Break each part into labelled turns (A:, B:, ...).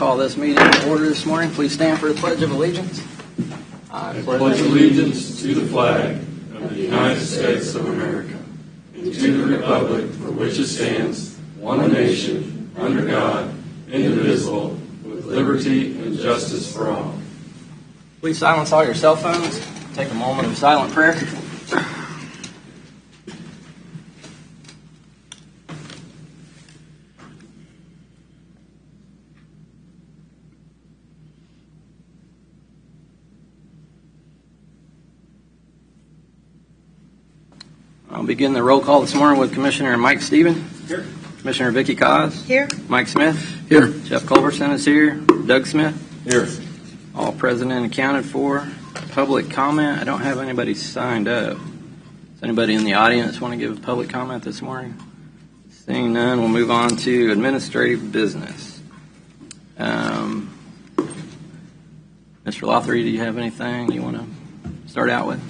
A: call this meeting to order this morning. Please stand for the Pledge of Allegiance.
B: I pledge allegiance to the flag of the United States of America and to the republic for which it stands, one nation, under God, indivisible, with liberty and justice for all.
A: Please silence all your cell phones. Take a moment of silent prayer. I'll begin the roll call this morning with Commissioner Mike Stephen.
C: Here.
A: Commissioner Vicki Cos.
D: Here.
A: Mike Smith.
C: Here.
A: Jeff Culberson is here. Doug Smith.
C: Here.
A: All present and accounted for. Public comment. I don't have anybody signed up. Does anybody in the audience want to give a public comment this morning? Seeing none, we'll move on to administrative business. Mr. Lothery, do you have anything you want to start out with?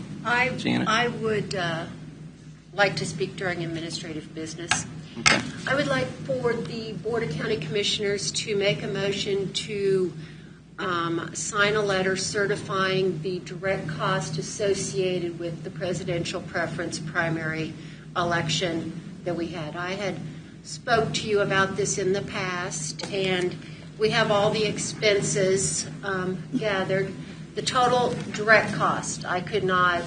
A: Janet?
D: I would like to speak during administrative business.
A: Okay.
D: I would like for the Board of County Commissioners to make a motion to sign a letter certifying the direct cost associated with the presidential preference primary election that we had. I had spoke to you about this in the past, and we have all the expenses gathered. The total direct cost, I could not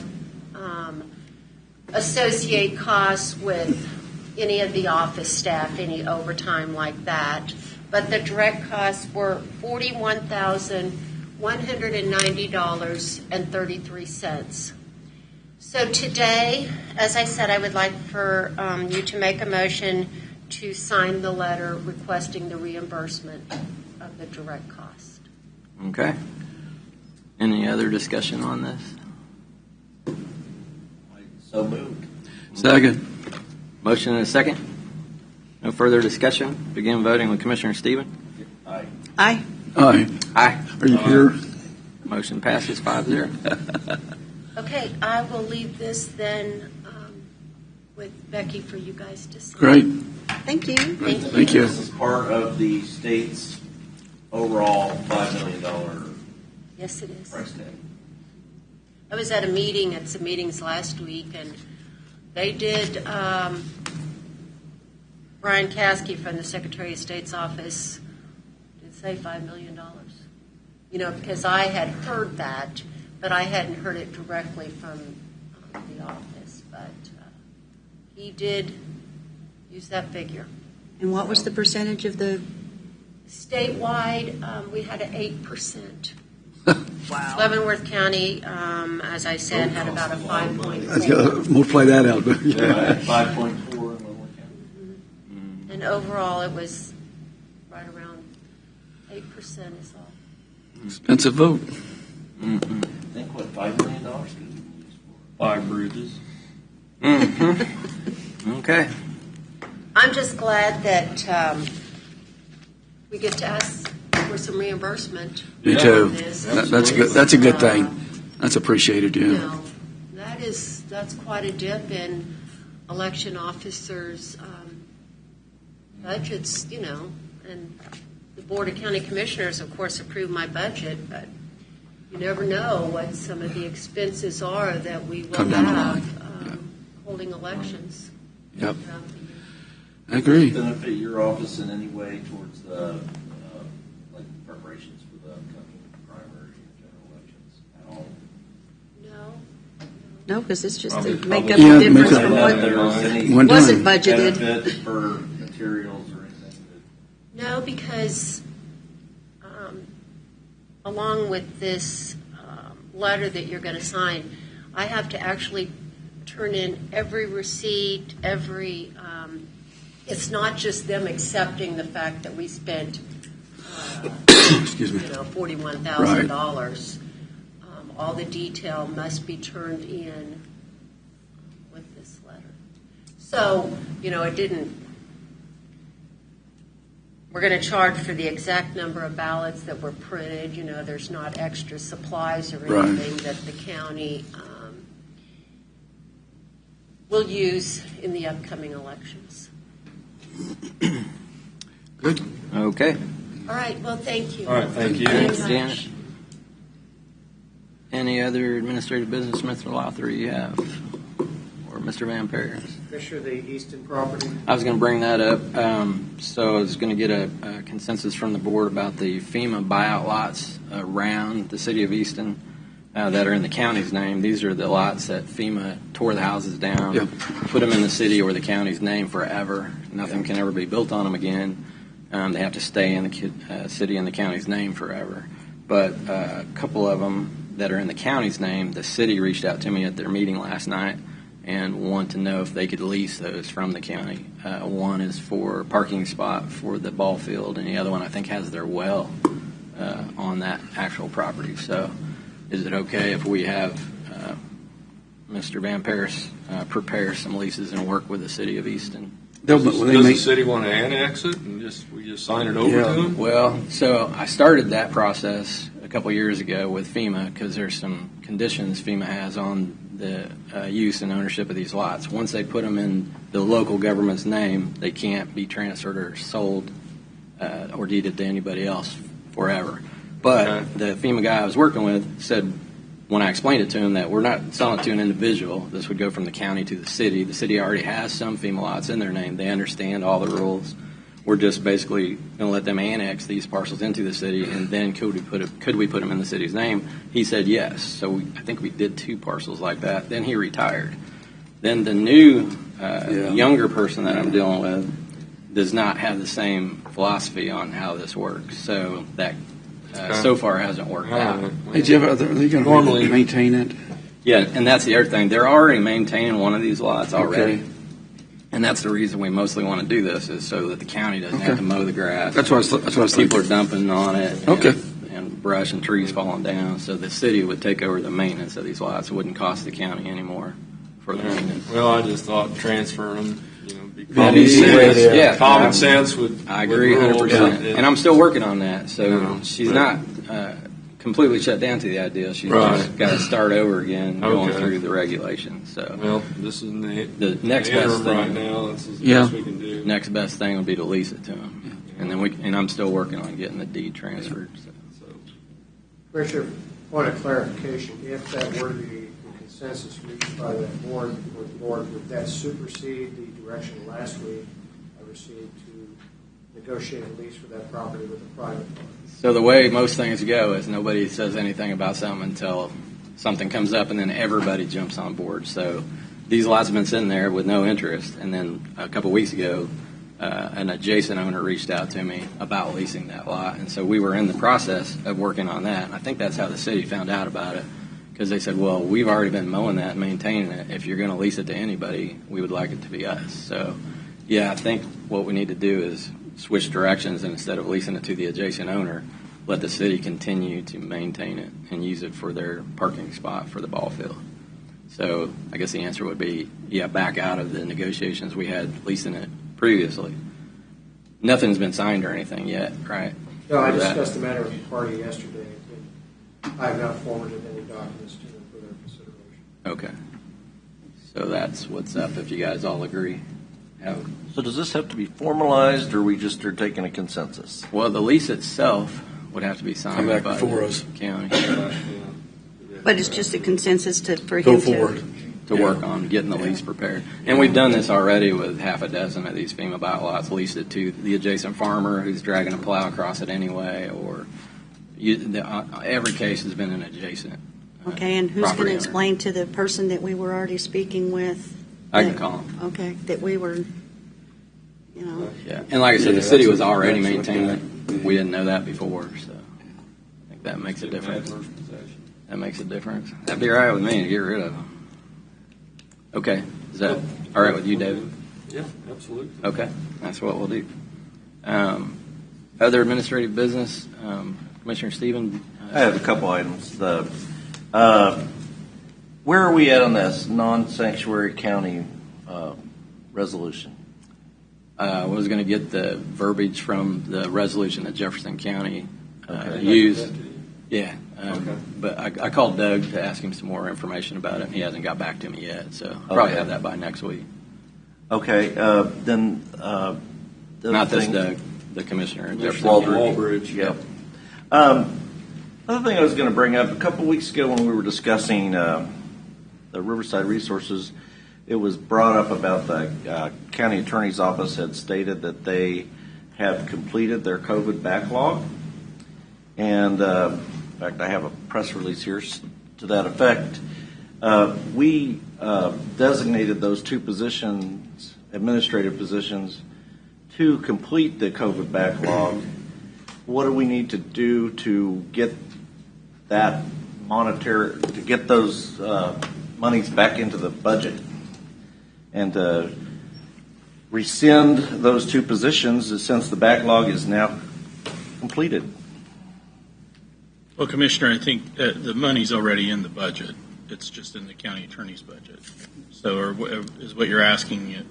D: associate costs with any of the office staff, any overtime like that. But the direct costs were $41,190.33. So today, as I said, I would like for you to make a motion to sign the letter requesting the reimbursement of the direct cost.
A: Okay. Any other discussion on this?
C: So moved.
A: Second. Motion and a second. No further discussion. Begin voting with Commissioner Stephen.
C: Aye.
D: Aye.
C: Aye.
A: Aye.
C: Are you here?
A: Motion passes 5-0.
D: Okay, I will leave this then with Becky for you guys to sign.
C: Great.
D: Thank you.
C: Thank you.
E: This is part of the state's overall $5 million
D: Yes, it is.
E: price tag.
D: I was at a meeting, at some meetings last week, and they did, Brian Caskey from the Secretary of State's office did say $5 million. You know, because I had heard that, but I hadn't heard it directly from the office. But he did use that figure.
F: And what was the percentage of the?
D: Statewide, we had an 8%.
F: Wow.
D: Leavenworth County, as I said, had about a 5.4.
C: Let's multiply that out.
E: Yeah, 5.4 in Leavenworth County.
D: And overall, it was right around 8% is all.
C: Expensive vote.
E: I think what $5 million could be used for?
B: 5 bridges.
A: Okay.
D: I'm just glad that we get to ask for some reimbursement.
C: Me
D: on
C: too.
D: this.
C: That's good. That's a good thing. That's appreciated,
D: You
C: yeah.
D: know, that's quite a dip in election officers' budgets, you know, and the Board of County Commissioners, of course, approve my budget, but you never know what some of the expenses are that we will
C: Come down the
D: have
C: line.
D: holding elections.
C: Yep.
D: throughout the year.
C: I agree.
E: Benefit your office in any way towards the like preparations for the upcoming primary and general elections at all?
D: No.
F: No, because it's just
B: Probably
F: to make up
C: Yeah,
F: the difference
C: make up-
F: from
E: That
F: what
E: there was any
C: One
F: wasn't
C: time.
F: budgeted.
E: benefit for materials or anything
D: No, because along with this letter that you're going to sign, I have to actually turn in every receipt, it's not just them accepting the fact that we spent,
C: Excuse me.
D: $41,000. All the detail must be turned in with this letter. So, it didn't. We're going to charge for the exact number of ballots that were printed. There's not extra supplies or
C: Right.
D: anything that the county will use in the upcoming elections.
C: Good.
A: Okay.
D: All right, well, thank you.
B: All right, thank you.
D: Very
A: Thanks,
D: much.
A: Janet. Any other administrative business, Mr. Lowther, you have? Or Mr. Van Paris?
G: Commissioner, the Easton property.
A: I was going to bring that up. So I was going to get a consensus from the board about the FEMA buyout lots around the city of Easton that are in the county's name. These are the lots that FEMA tore the houses down,
C: Yep.
A: put them in the city or the county's name forever. Nothing can ever be built on them again. They have to stay in the city and the county's name forever. But a couple of them that are in the county's name, the city reached out to me at their meeting last night and want to know if they could lease those from the county. One is for a parking spot for the ball field, and the other one I think has their well on that actual property. So is it okay if we have Mr. Van Paris prepare some leases and work with the city of Easton?
C: They'll,
B: Does
C: they
B: the
C: make,
B: city want to annex it and we just sign it over
C: Yeah.
B: to them?
A: Well, so I started that process a couple years ago with FEMA because there's some conditions FEMA has on the use and ownership of these lots. Once they put them in the local government's name, they can't be transferred or sold or deeded to anybody else forever. But
B: Okay.
A: the FEMA guy I was working with said, when I explained it to him, that we're not selling it to an individual. This would go from the county to the city. The city already has some FEMA lots in their name. They understand all the rules. We're just basically going to let them annex these parcels into the city, and then could we put them in the city's name? He said yes. So I think we did 2 parcels like that. Then he retired. Then the new younger person that I'm dealing with does not have the same philosophy on how this works. So that so far hasn't worked out.
C: hey Jeff, are they going
B: Normally-
C: to maintain it?
A: Yeah, and that's the other thing. They're already maintaining one of these lots already.
C: Okay.
A: And that's the reason we mostly want to do this, is so that the county doesn't have
C: Okay.
A: to mow the grass.
C: That's what I was
A: People
C: thinking.
A: are dumping on it.
C: Okay.
A: And brush and trees falling down. So the city would take over the maintenance of these lots. It wouldn't cost the county anymore for the maintenance.
B: Well, I just thought transferring them, be
A: That'd
B: common
A: be the
B: sense.
A: way to- yeah.
B: Common sense would.
A: I agree
B: would rule,
A: 100%.
B: but
A: And I'm still working on that. So
B: No,
A: she's
B: but-
A: not completely shut down to the idea. She's
B: Right.
A: just got to start over again going
B: Okay.
A: through the regulations. So
B: Well, this is
A: the next
B: interim
A: best thing.
B: right now. This is the
C: Yeah.
B: best we can do.
A: Next best thing would be to lease it to them. And then and I'm still working on getting the deed transferred. So.
B: So,
G: Commissioner, point of clarification, if that were to be the consensus reached by that board, would that supersede the direction last week I received to negotiate a lease for that property with a private party?
A: So the way most things go is nobody says anything about something until something comes up, and then everybody jumps on board. So these lots have been sitting there with no interest, and then a couple weeks ago, an adjacent owner reached out to me about leasing that lot, and so we were in the process of working on that. And I think that's how the city found out about it, because they said, well, we've already been mowing that and maintaining it. If you're going to lease it to anybody, we would like it to be us. So, yeah, I think what we need to do is switch directions, and instead of leasing it to the adjacent owner, let the city continue to maintain it and use it for their parking spot for the ball field. So I guess the answer would be, yeah, back out of the negotiations we had leasing it previously. Nothing's been signed or anything yet, right?
G: No, I
A: For that.
G: discussed the matter with the party yesterday. I have not forwarded any documents to them for their consideration.
A: Okay. So that's what's up, if you guys all agree.
E: So does this have to be formalized, or we just are taking a consensus?
A: Well, the lease itself would have to be signed
C: Come back
A: by
C: before
A: the
C: us.
A: county
F: But it's just a consensus for
C: Go
F: him
C: forward.
A: to work on getting the lease prepared. And we've done this already with half a dozen of these FEMA buyout lots, leased it to the adjacent farmer who's dragging a plow across it anyway, or every case has been an adjacent.
F: Okay, and who's going
A: property
F: to
A: owner.
F: explain to the person that we were already speaking with?
A: I can
F: that-
A: call him.
F: Okay, that we were,
A: Yeah, and like I said, the city was
C: that's
A: already
C: what
A: maintaining it.
C: that-
A: We didn't know that before, so I think that makes a difference. That makes a difference. That'd be all right with me to get rid of them. Okay, is that all right with you, David?
B: Yeah, absolutely.
A: Okay, that's what we'll do. Other administrative business, Commissioner Stephen?
E: I have a couple items. Where are we at on this non-sanctuary county resolution?
A: I was going to get the verbiage from the resolution that Jefferson County
E: Okay.
A: used. Yeah,
B: Okay.
A: but I called Doug to ask him some more information about it, and he hasn't got back to me yet, so I'll probably
E: Okay.
A: have that by next week.
E: Okay, then the
A: Not
E: other
A: this
E: thing-
A: Doug. the commissioner in
E: There's
A: Jefferson.
E: Walbridge. Yep. Another thing I was going to bring up, a couple of weeks ago when we were discussing the Riverside resources, it was brought up about the county attorney's office had stated that they have completed their COVID backlog. And in fact, I have a press release here to that effect. We designated those two positions, administrative positions, to complete the COVID backlog. What do we need to do to get that to get those monies back into the budget and to rescind those two positions since the backlog is now completed?
H: Well, Commissioner, I think the money's already in the budget. It's just in the county attorney's budget. So is what you're asking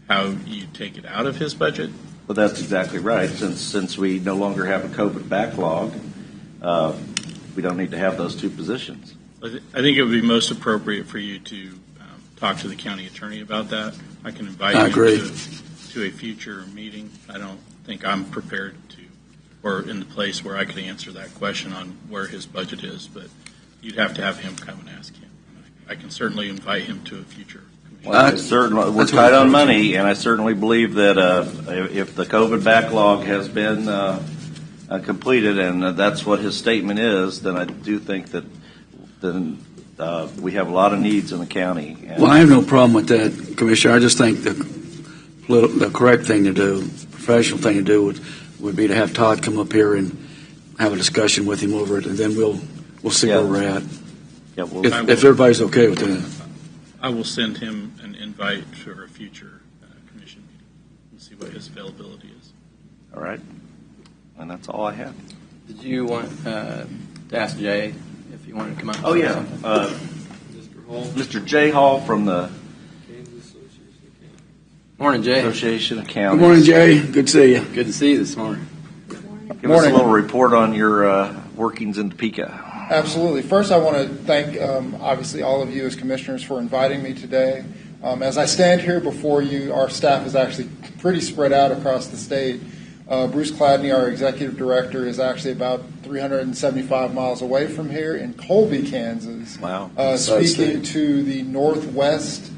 H: how you take it out of his budget?
E: Well, that's exactly right. Since we no longer have a COVID backlog, we don't need to have those two positions.
H: I think it would be most appropriate for you to talk to the county attorney about that. I can invite you to a future meeting. I don't think I'm prepared to, or in the place where I could answer that question on where his budget is, but you'd have to have him come and ask him. I can certainly invite him to a future commission.
E: Well, we're tight on money, and I certainly believe that if the COVID backlog has been completed, and that's what his statement is, then I do think that we have a lot of needs in the county.
C: Well, I have no problem with that, Commissioner. I just think the correct thing to do, professional thing to do would be to have Todd come up here and have a discussion with him over it, and then we'll see where we're at.
E: Yeah,
C: if everybody's okay with that.
H: I will send him an invite for a future commission meeting and see what his availability is.
E: All right. And that's all I have.
A: Did you want to ask Jay if you wanted to come up?
E: Oh, yeah.
B: Mr. Hall,
E: Mr. Jay Hall from the
B: Kansas Association of Counties.
A: Morning, Jay.
E: Association of
C: Good
E: Counties.
C: morning, Jay. Good to see you.
A: Good to see you this morning.
E: Give us a little report on your workings in Topeka.
I: Absolutely. First, I want to thank, obviously, all of you as commissioners for inviting me today. As I stand here before you, our staff is actually pretty spread out across the state. Bruce Cladney, our executive director, is actually about 375 miles away from here in Colby, Kansas.
E: Wow.
I: Speaking to the northwest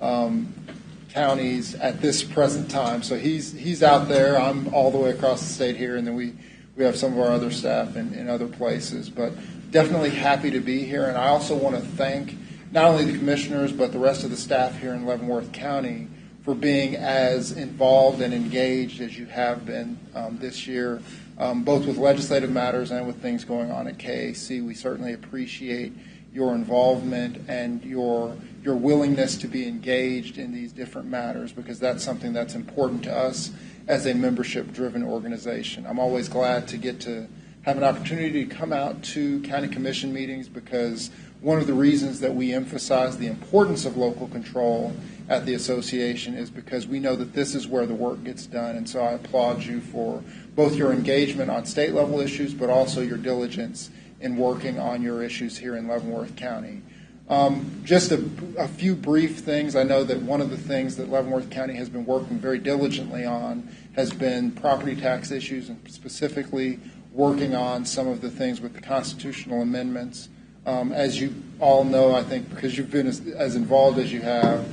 I: counties at this present time. So he's out there. I'm all the way across the state here, and then we have some of our other staff in other places. But definitely happy to be here. And I also want to thank not only the commissioners, but the rest of the staff here in Leavenworth County for being as involved and engaged as you have been this year, both with legislative matters and with things going on at KAC. We certainly appreciate your involvement and your willingness to be engaged in these different matters, because that's something that's important to us as a membership-driven organization. I'm always glad to get to have an opportunity to come out to county commission meetings, because one of the reasons that we emphasize the importance of local control at the association is because we know that this is where the work gets done. And so I applaud you for both your engagement on state level issues, but also your diligence in working on your issues here in Leavenworth County. Just a few brief things. I know that one of the things that Leavenworth County has been working very diligently on has been property tax issues, and specifically working on some of the things with the constitutional amendments. As you all know, I think because you've been as involved as you have,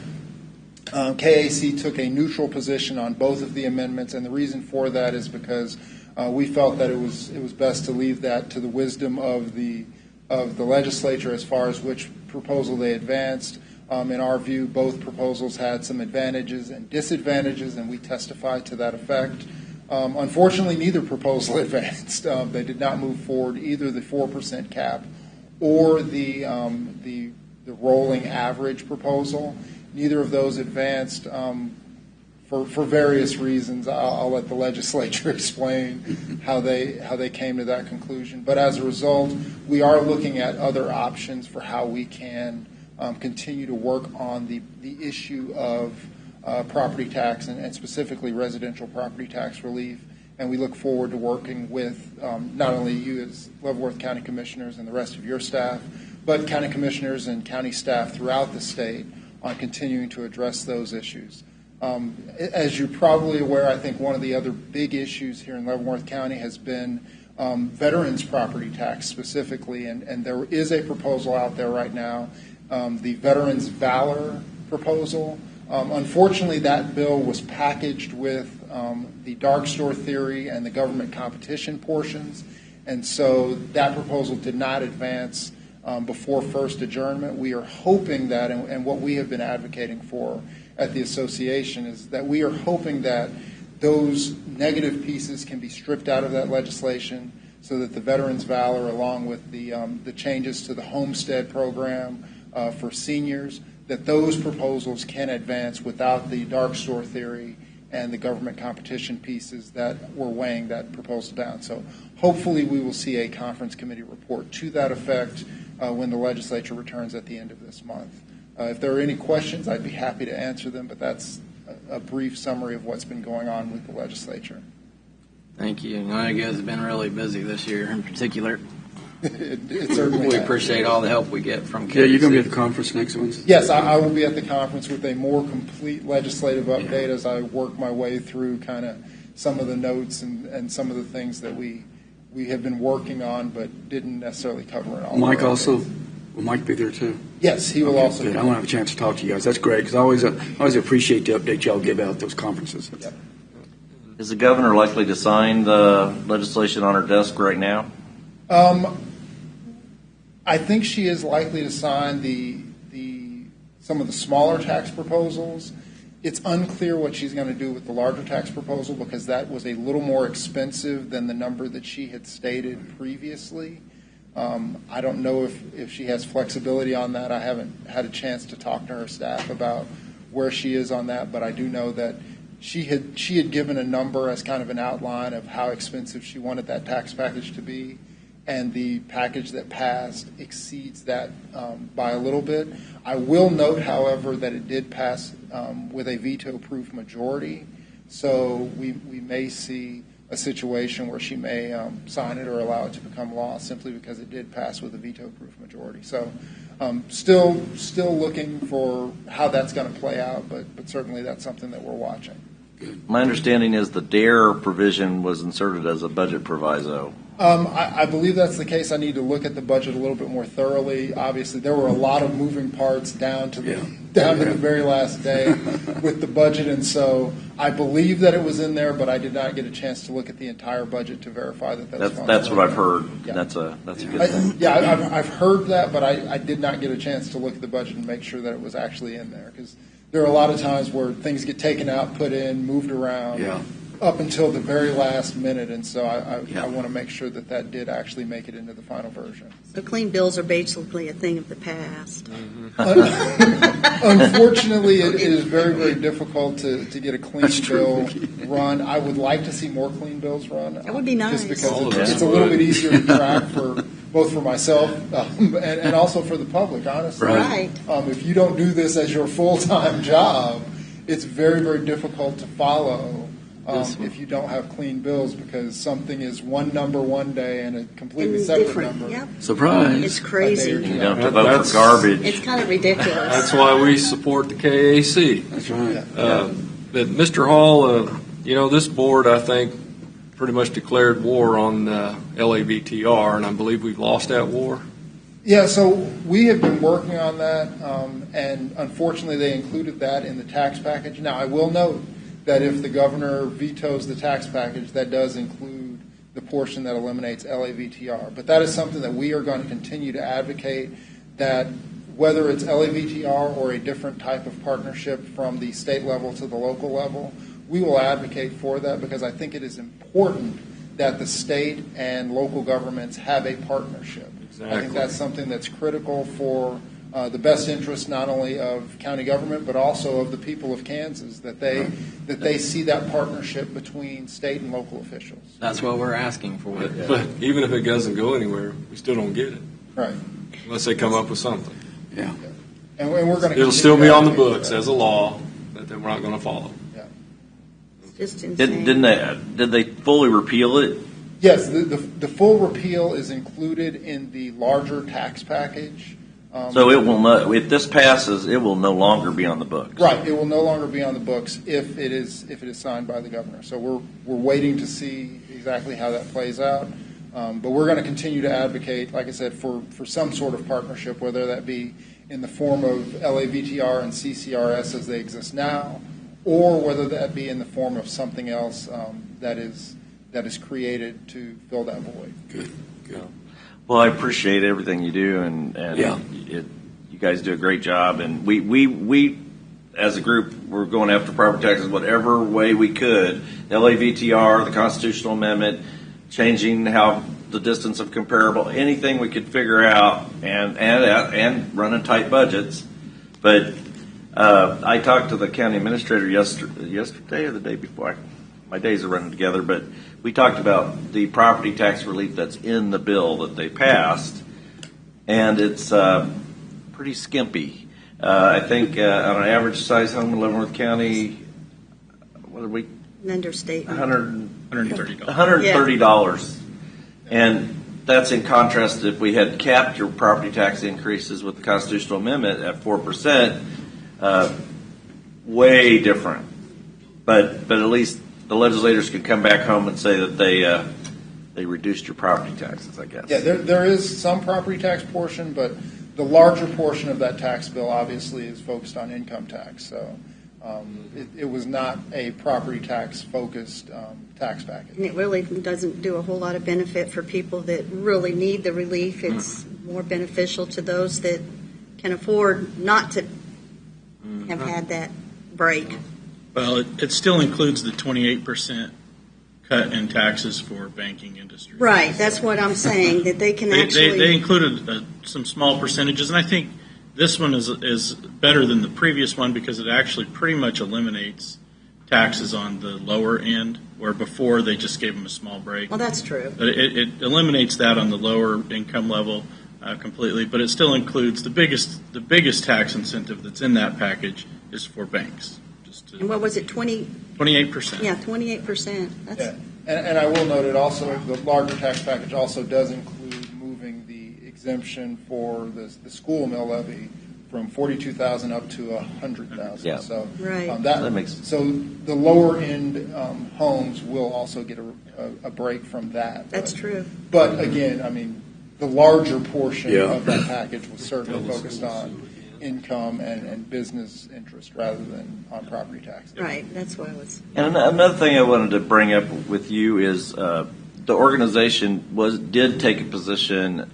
I: KAC took a neutral position on both of the amendments, and the reason for that is because we felt that it was best to leave that to the wisdom of the legislature as far as which proposal they advanced. In our view, both proposals had some advantages and disadvantages, and we testified to that effect. Unfortunately, neither proposal advanced. They did not move forward, either the 4% cap or the rolling average proposal. Neither of those advanced for various reasons. I'll let the legislature explain how they came to that conclusion. But as a result, we are looking at other options for how we can continue to work on the issue of property tax and specifically residential property tax relief. And we look forward to working with not only you as Leavenworth County Commissioners and the rest of your staff, but county commissioners and county staff throughout the state on continuing to address those issues. As you're probably aware, I think one of the other big issues here in Leavenworth County has been veterans property tax specifically, and there is a proposal out there right now, the Veterans Valor proposal. Unfortunately, that bill was packaged with the dark store theory and the government competition portions, and so that proposal did not advance before first adjournment. We are hoping that, and what we have been advocating for at the association is that we are hoping that those negative pieces can be stripped out of that legislation so that the Veterans Valor, along with the changes to the homestead program for seniors, that those proposals can advance without the dark store theory and the government competition pieces that were weighing that proposal down. So hopefully we will see a conference committee report to that effect when the legislature returns at the end of this month. If there are any questions, I'd be happy to answer them, but that's a brief summary of what's been going on with the legislature.
A: Thank you. I know you guys have been really busy this year in particular.
I: It certainly
A: We
I: has.
A: appreciate all the help we get from KC.
C: Yeah, you're going to be at the conference next Wednesday?
I: Yes, I will be at the conference with a more complete legislative update as I work my way through kind of some of the notes and some of the things that we have been working on but didn't necessarily cover it all.
C: Mike also, will Mike be there too?
I: Yes, he will also.
C: Good. I want to have a chance to talk to you guys. That's great, because I always appreciate the update y'all give out at those conferences.
I: Yep.
E: Is the governor likely to sign the legislation on her desk right now?
I: I think she is likely to sign some of the smaller tax proposals. It's unclear what she's going to do with the larger tax proposal because that was a little more expensive than the number that she had stated previously. I don't know if she has flexibility on that. I haven't had a chance to talk to her staff about where she is on that, but I do know that she had given a number as kind of an outline of how expensive she wanted that tax package to be, and the package that passed exceeds that by a little bit. I will note, however, that it did pass with a veto-proof majority, so we may see a situation where she may sign it or allow it to become law simply because it did pass with a veto-proof majority. So still looking for how that's going to play out, but certainly that's something that we're watching.
E: My understanding is the DARE provision was inserted as a budget proviso.
I: I believe that's the case. I need to look at the budget a little bit more thoroughly. Obviously, there were a lot of moving parts down to the very last day with the budget, and so I believe that it was in there, but I did not get a chance to look at the entire budget to verify that
E: That's what I've heard.
I: Yeah.
E: That's a good thing.
I: I've heard that, but I did not get a chance to look at the budget and make sure that it was actually in there, because there are a lot of times where things get taken out, put in, moved around up until the very last minute, and so I want to make sure that did actually make it into the final version.
F: So clean bills are basically a thing of the past.
I: Unfortunately, it is very, very difficult to get a clean bill run. I would like to see more clean bills run.
F: That would be nice.
I: Just because it's a little bit easier to track both for myself and also for the public, honestly.
F: Right.
I: If you don't do this as your full-time job, it's very, very difficult to follow if you don't have clean bills, because something is one number one day and a completely separate
F: different.
I: number.
F: Yep.
C: Surprise.
F: It's crazy.
E: You don't have to vote for garbage.
F: It's kind of ridiculous.
B: That's why we support the KAC.
C: That's right.
B: But Mr. Hall, this board, I think, pretty much declared war on LAVTR, and I believe we've lost that war.
I: Yeah, so we have been working on that, and unfortunately they included that in the tax package. Now, I will note that if the governor vetoes the tax package, that does include the portion that eliminates LAVTR. But that is something that we are going to continue to advocate, that whether it's LAVTR or a different type of partnership from the state level to the local level, we will advocate for that, because I think it is important that the state and local governments have a partnership.
B: Exactly.
I: I think that's something that's critical for the best interest not only of county government but also of the people of Kansas, that they see that partnership between state and local officials.
A: That's what we're asking for.
B: But even if it doesn't go anywhere, we still don't get it.
I: Right.
B: Unless they come up with something.
C: Yeah.
I: And we're going to.
B: It'll still be on the books as a law that we're not going to follow.
F: It's just insane.
E: Did they fully repeal it?
I: Yes, the full repeal is included in the larger tax package.
E: So it will not, if this passes, it will no longer be on the books.
I: Right, it will no longer be on the books if it is signed by the governor. So we're waiting to see exactly how that plays out. But we're going to continue to advocate, like I said, for some sort of partnership, whether that be in the form of LAVTR and CCRS as they exist now, or whether that be in the form of something else that is created to fill that void.
C: Good.
E: Well, I appreciate everything you do, and you guys do a great job. And we as a group, we're going after property taxes whatever way we could. LAVTR, the constitutional amendment, changing how the distance of comparable, anything we could figure out, and running tight budgets. But I talked to the county administrator yesterday or the day before. My days are running together, but we talked about the property tax relief that's in the bill that they passed, and it's pretty skimpy. I think on an average size home in Leavenworth County, what are we?
F: Understate.
E: $130. And that's in contrast if we had capped your property tax increases with the constitutional amendment at 4%, way different. But at least the legislators can come back home and say that they reduced your property taxes, I guess.
I: Yeah, there is some property tax portion, but the larger portion of that tax bill obviously is focused on income tax. So it was not a property tax focused tax package.
F: And it really doesn't do a whole lot of benefit for people that really need the relief. It's more beneficial to those that can afford not to have had that break.
H: Well, it still includes the 28% cut in taxes for banking industry.
F: Right, that's what I'm saying, that they can actually...
H: They included some small percentages, and I think this one is better than the previous one because it actually pretty much eliminates taxes on the lower end, where before they just gave them a small break.
F: Well, that's true.
H: But it eliminates that on the lower income level completely, but it still includes the biggest tax incentive that's in that package is for banks.
F: And what was it,
H: 28%.
F: Yeah, 28%. That's...
I: Yeah. And I will note it also, the larger tax package also does include moving the exemption for the school mill levy from $42,000 up to $100,000.
E: Yeah.
I: So
F: right.
E: That makes sense.
I: So the lower end homes will also get a break from that.
F: That's true.
I: But again, I mean, the larger portion of that package was certainly focused on income and business interest rather than on property taxes.
F: Right, that's what I was...
E: And another thing I wanted to bring up with you is the organization did take a position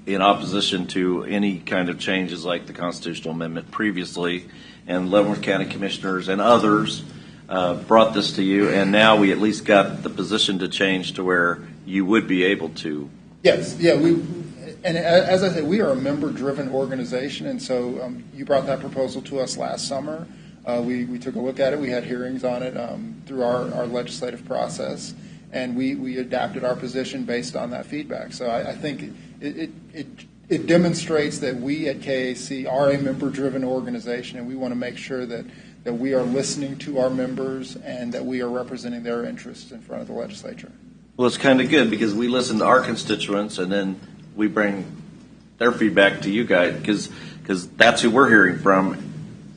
E: in opposition to any kind of changes like the constitutional amendment previously, and Leavenworth County commissioners and others brought this to you, and now we at least got the position to change to where you would be able to.
I: Yes, yeah, and as I said, we are a member-driven organization, and so you brought that proposal to us last summer. We took a look at it. We had hearings on it through our legislative process, and we adapted our position based on that feedback. So I think it demonstrates that we at KAC are a member-driven organization, and we want to make sure that we are listening to our members and that we are representing their interests in front of the legislature.
E: Well, it's kind of good because we listen to our constituents and then we bring their feedback to you guys because that's who we're hearing from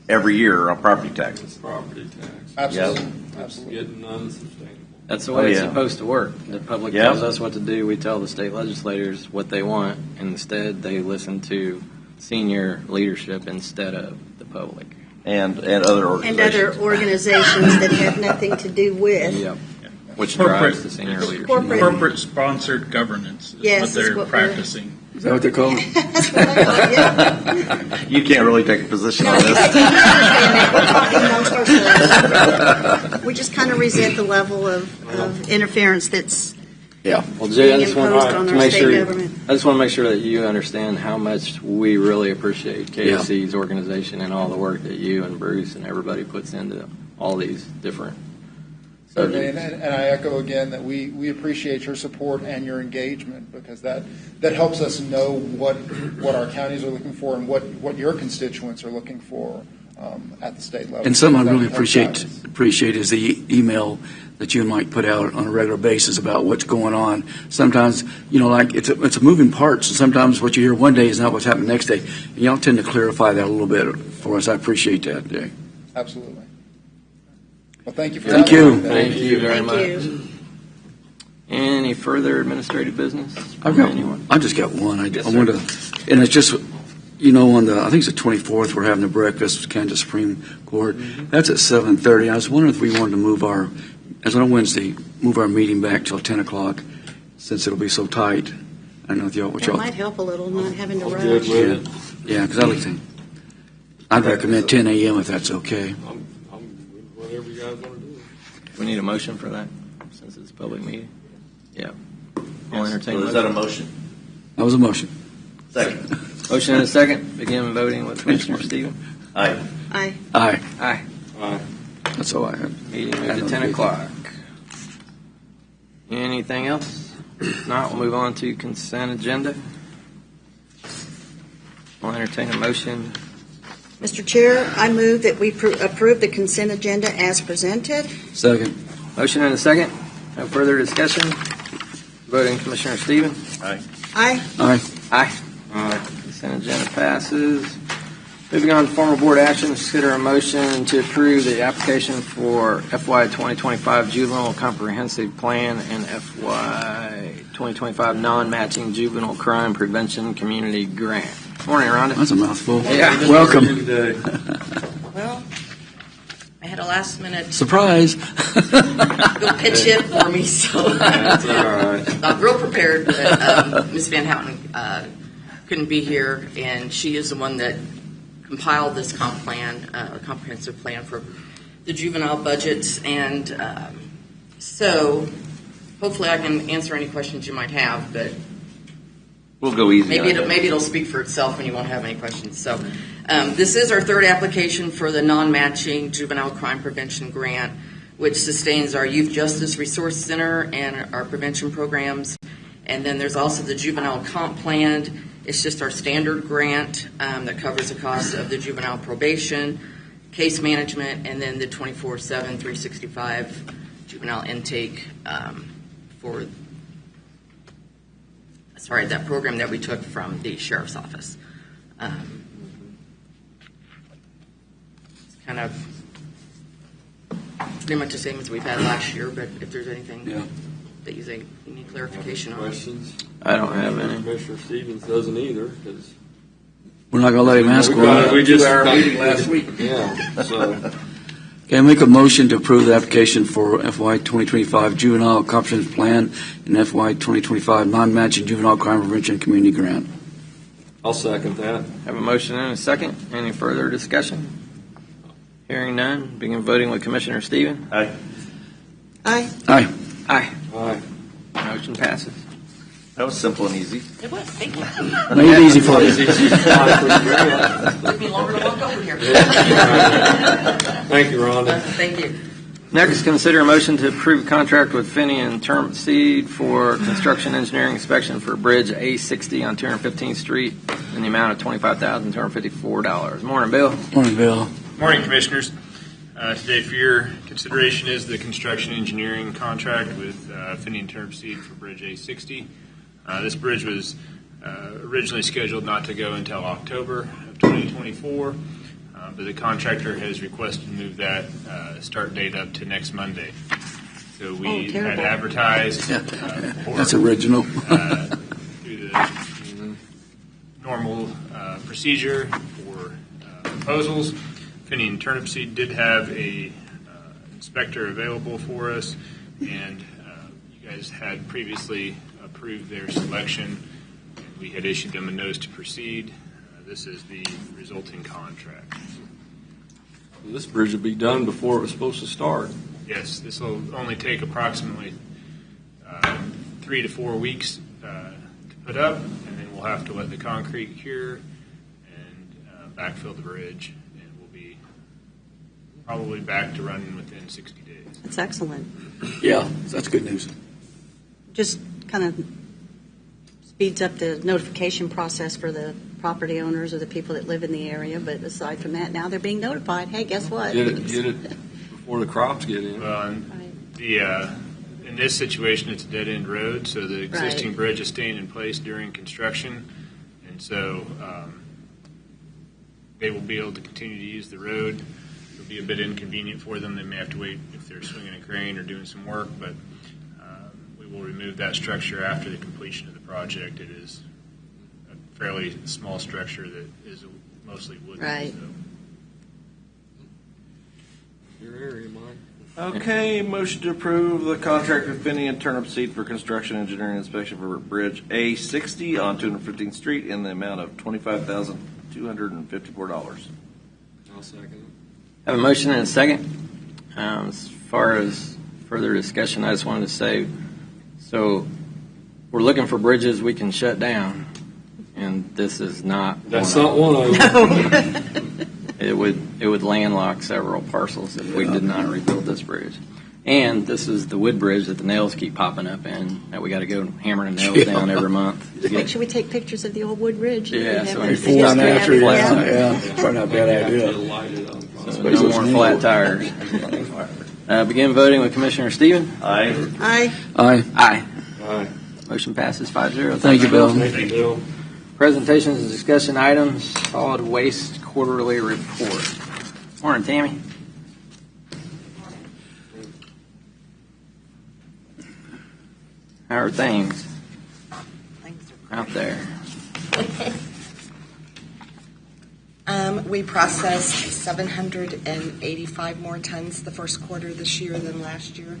E: every year on property taxes.
B: Property tax.
I: Absolutely.
E: Yep.
I: Absolutely.
B: Getting unsustainable.
A: That's the way it's supposed to work. The public
E: Yeah.
A: tells us what to do. We tell the state legislators what they want. And instead, they listen to senior leadership instead of the public.
E: And other organizations.
F: And other organizations that have nothing to do with...
A: Yep. Which
H: Corporate-
A: drives the senior leadership.
H: Corporate-sponsored governance is
F: Yes,
H: what
F: is
H: they're
F: what we're-
H: practicing.
C: Is that what they're called?
F: That's what I thought, yeah.
E: You can't really take a position
F: No,
E: on
F: you
E: this.
F: understand that. We're talking amongst ourselves. We just kind of resent the level of interference that's
C: Yeah.
A: Well, Jay, I
F: being
A: just want
F: imposed on
A: to
F: our
A: make
F: state
A: sure.
F: government.
A: I just want to make sure that you understand how much we really appreciate KAC's organization and all the work that you and Bruce and everybody puts into all these different
I: Certainly,
A: subjects.
I: and I echo again that we appreciate your support and your engagement because that helps us know what our counties are looking for and what your constituents are looking for at the state level.
C: And something I
I: That
C: really
I: helps guide us.
C: appreciate is the email that you might put out on a regular basis about what's going on. Sometimes, like it's a moving parts. And sometimes what you hear one day is not what's happening the next day. And y'all tend to clarify that a little bit for us. I appreciate that, Jay.
I: Absolutely. Well, thank you for
C: Thank
I: having
C: you.
I: me.
A: Thank you very
F: Thank
A: much.
F: you.
A: Any further administrative business?
C: I've just got one.
A: Yes,
C: I
A: sir.
C: want to, and it's just, on I think it's the 24th, we're having a breakfast with Kansas Supreme Court. That's at 7:30. I was wondering if we wanted to move as on Wednesday, move our meeting back till 10 o'clock, since it'll be so tight. I don't know if what
F: That
C: y'all.
F: might help a little, not having to
B: I'm
F: rush.
B: good with it.
C: Yeah, because I'd recommend 10 a.m. if that's okay.
B: I'm whatever you guys want to do.
A: We need a motion for that, since it's a public meeting. Yeah. I'll entertain
E: So
A: a
E: is that a
A: motion.
E: motion?
C: That was a motion.
E: Second.
A: Motion and a second. Begin voting with Commissioner Stephen.
E: Aye.
F: Aye.
C: Aye.
A: Aye.
B: Aye.
C: That's all I had.
A: Meeting
C: I
A: moved to
C: don't
A: 10
C: think-
A: o'clock. Anything else? If not, we'll move on to consent agenda. I'll entertain a motion.
F: Mr. Chair, I move that we approve the consent agenda as presented.
C: Second.
A: Motion and a second. No further discussion. Voting Commissioner Stephen.
F: Aye.
C: Aye.
A: Aye. Consent agenda passes. Moving on to formal board action, consider a motion to approve the application for FY 2025 Juvenile Comprehensive Plan and FY 2025 Non-Matching Juvenile Crime Prevention Community Grant. Morning, Rhonda.
C: That's a mouthful.
A: Yeah.
C: Welcome.
J: Well, I had a last minute
C: Surprise.
J: go pitch hit for me, so
B: That's all right.
J: not real prepared. But Ms. Van Houten couldn't be here, and she is the one that compiled this comprehensive plan for the juvenile budgets, and so hopefully I can answer any questions you might have, but
E: We'll go easy.
J: maybe
E: on it.
J: it'll speak for itself and you won't have any questions. So this is our third application for the non-matching juvenile crime prevention grant, which sustains our Youth Justice Resource Center and our prevention programs. And then there's also the juvenile comp plan. It's just our standard grant that covers the cost of the juvenile probation, case management, and then the 24/7, 365 juvenile intake for that program that we took from the sheriff's office. It's kind of pretty much the same as we've had last year, but if there's anything that you think you need clarification on.
B: Questions?
A: I don't have any.
B: Commissioner Stevens doesn't either, because
C: We're not going to let him ask one.
B: we just
E: our meeting last week.
B: Yeah. So
C: Okay, I make a motion to approve the application for FY 2025 Juvenile Comprehensive Plan and FY 2025 Non-Matching Juvenile Crime Prevention Community Grant.
B: I'll second that.
A: Have a motion and a second. Any further discussion? Hearing none. Begin voting with Commissioner Stephen.
E: Aye.
F: Aye.
C: Aye.
A: Aye.
B: Aye.
A: Motion passes.
E: That was simple and easy.
J: It was, thank you.
C: Made it easy for you.
J: Took me longer to walk over here.
B: Thank you, Rhonda.
J: Thank you.
A: Next, consider a motion to approve a contract with Finney and Turnipseed for construction engineering inspection for Bridge A60 on 215th Street in the amount of $25,254. Morning, Bill.
C: Morning, Bill.
K: Morning, Commissioners. Today for your consideration is the construction engineering contract with Finney and Turnipseed for Bridge A60. This bridge was originally scheduled not to go until October of 2024, but the contractor has requested to move that start date up to next Monday. So we had advertised for
C: That's original.
K: through the normal procedure for proposals. Finney and Turnipseed did have a inspector available for us, and you guys had previously approved their selection. We had issued them a notice to proceed. This is the resulting contract.
B: This bridge will be done before it was supposed to start.
K: Yes, this will only take approximately 3 to 4 weeks to put up, and then we'll have to let the concrete cure and backfill the bridge, and we'll be probably back to running within 60 days.
F: That's excellent.
C: Yeah, that's good news.
F: Just kind of speeds up the notification process for the property owners or the people that live in the area. But aside from that, now they're being notified. Hey, guess what?
B: Get it before the crops get in.
K: Well, and In this situation, it's a dead-end road, so the existing bridge is staying in place during construction, and so they will be able to continue to use the road. It'll be a bit inconvenient for them. They may have to wait if they're swinging a crane or doing some work, but we will remove that structure after the completion of the project. It is a fairly small structure that is mostly wooden.
D: Right.
K: So.
B: Your area, Mike.
E: Okay, motion to approve the contract with Finney and Turnip Seed for construction engineering inspection for Bridge A60 on 215th Street in the amount of $25,254.
B: I'll second it.
A: Have a motion and a second. As far as further discussion, I just wanted to say, so we're looking for bridges we can shut down, and this is not.
B: That's not one of them.
A: It would landlock several parcels if we did not rebuild this bridge. And this is the wood bridge that the nails keep popping up in, that we got to go hammer the nails down every month.
F: Make sure we take pictures of the old wood bridge.
A: Yeah, so
F: we
A: before
F: have
A: and
F: history of
A: after,
F: it.
C: Yeah, probably not a bad idea.
A: So no more flat tires. Begin voting with Commissioner Stephen.
E: Aye.
F: Aye.
A: Aye.
B: Aye.
A: Motion passes 5-0.
C: Thank you, Bill.
B: Thank you, Bill.
A: Presentations and discussion items, solid waste quarterly report. Morning, Tammy. How are things out there?
L: We processed 785 more tons the first quarter this year than last year.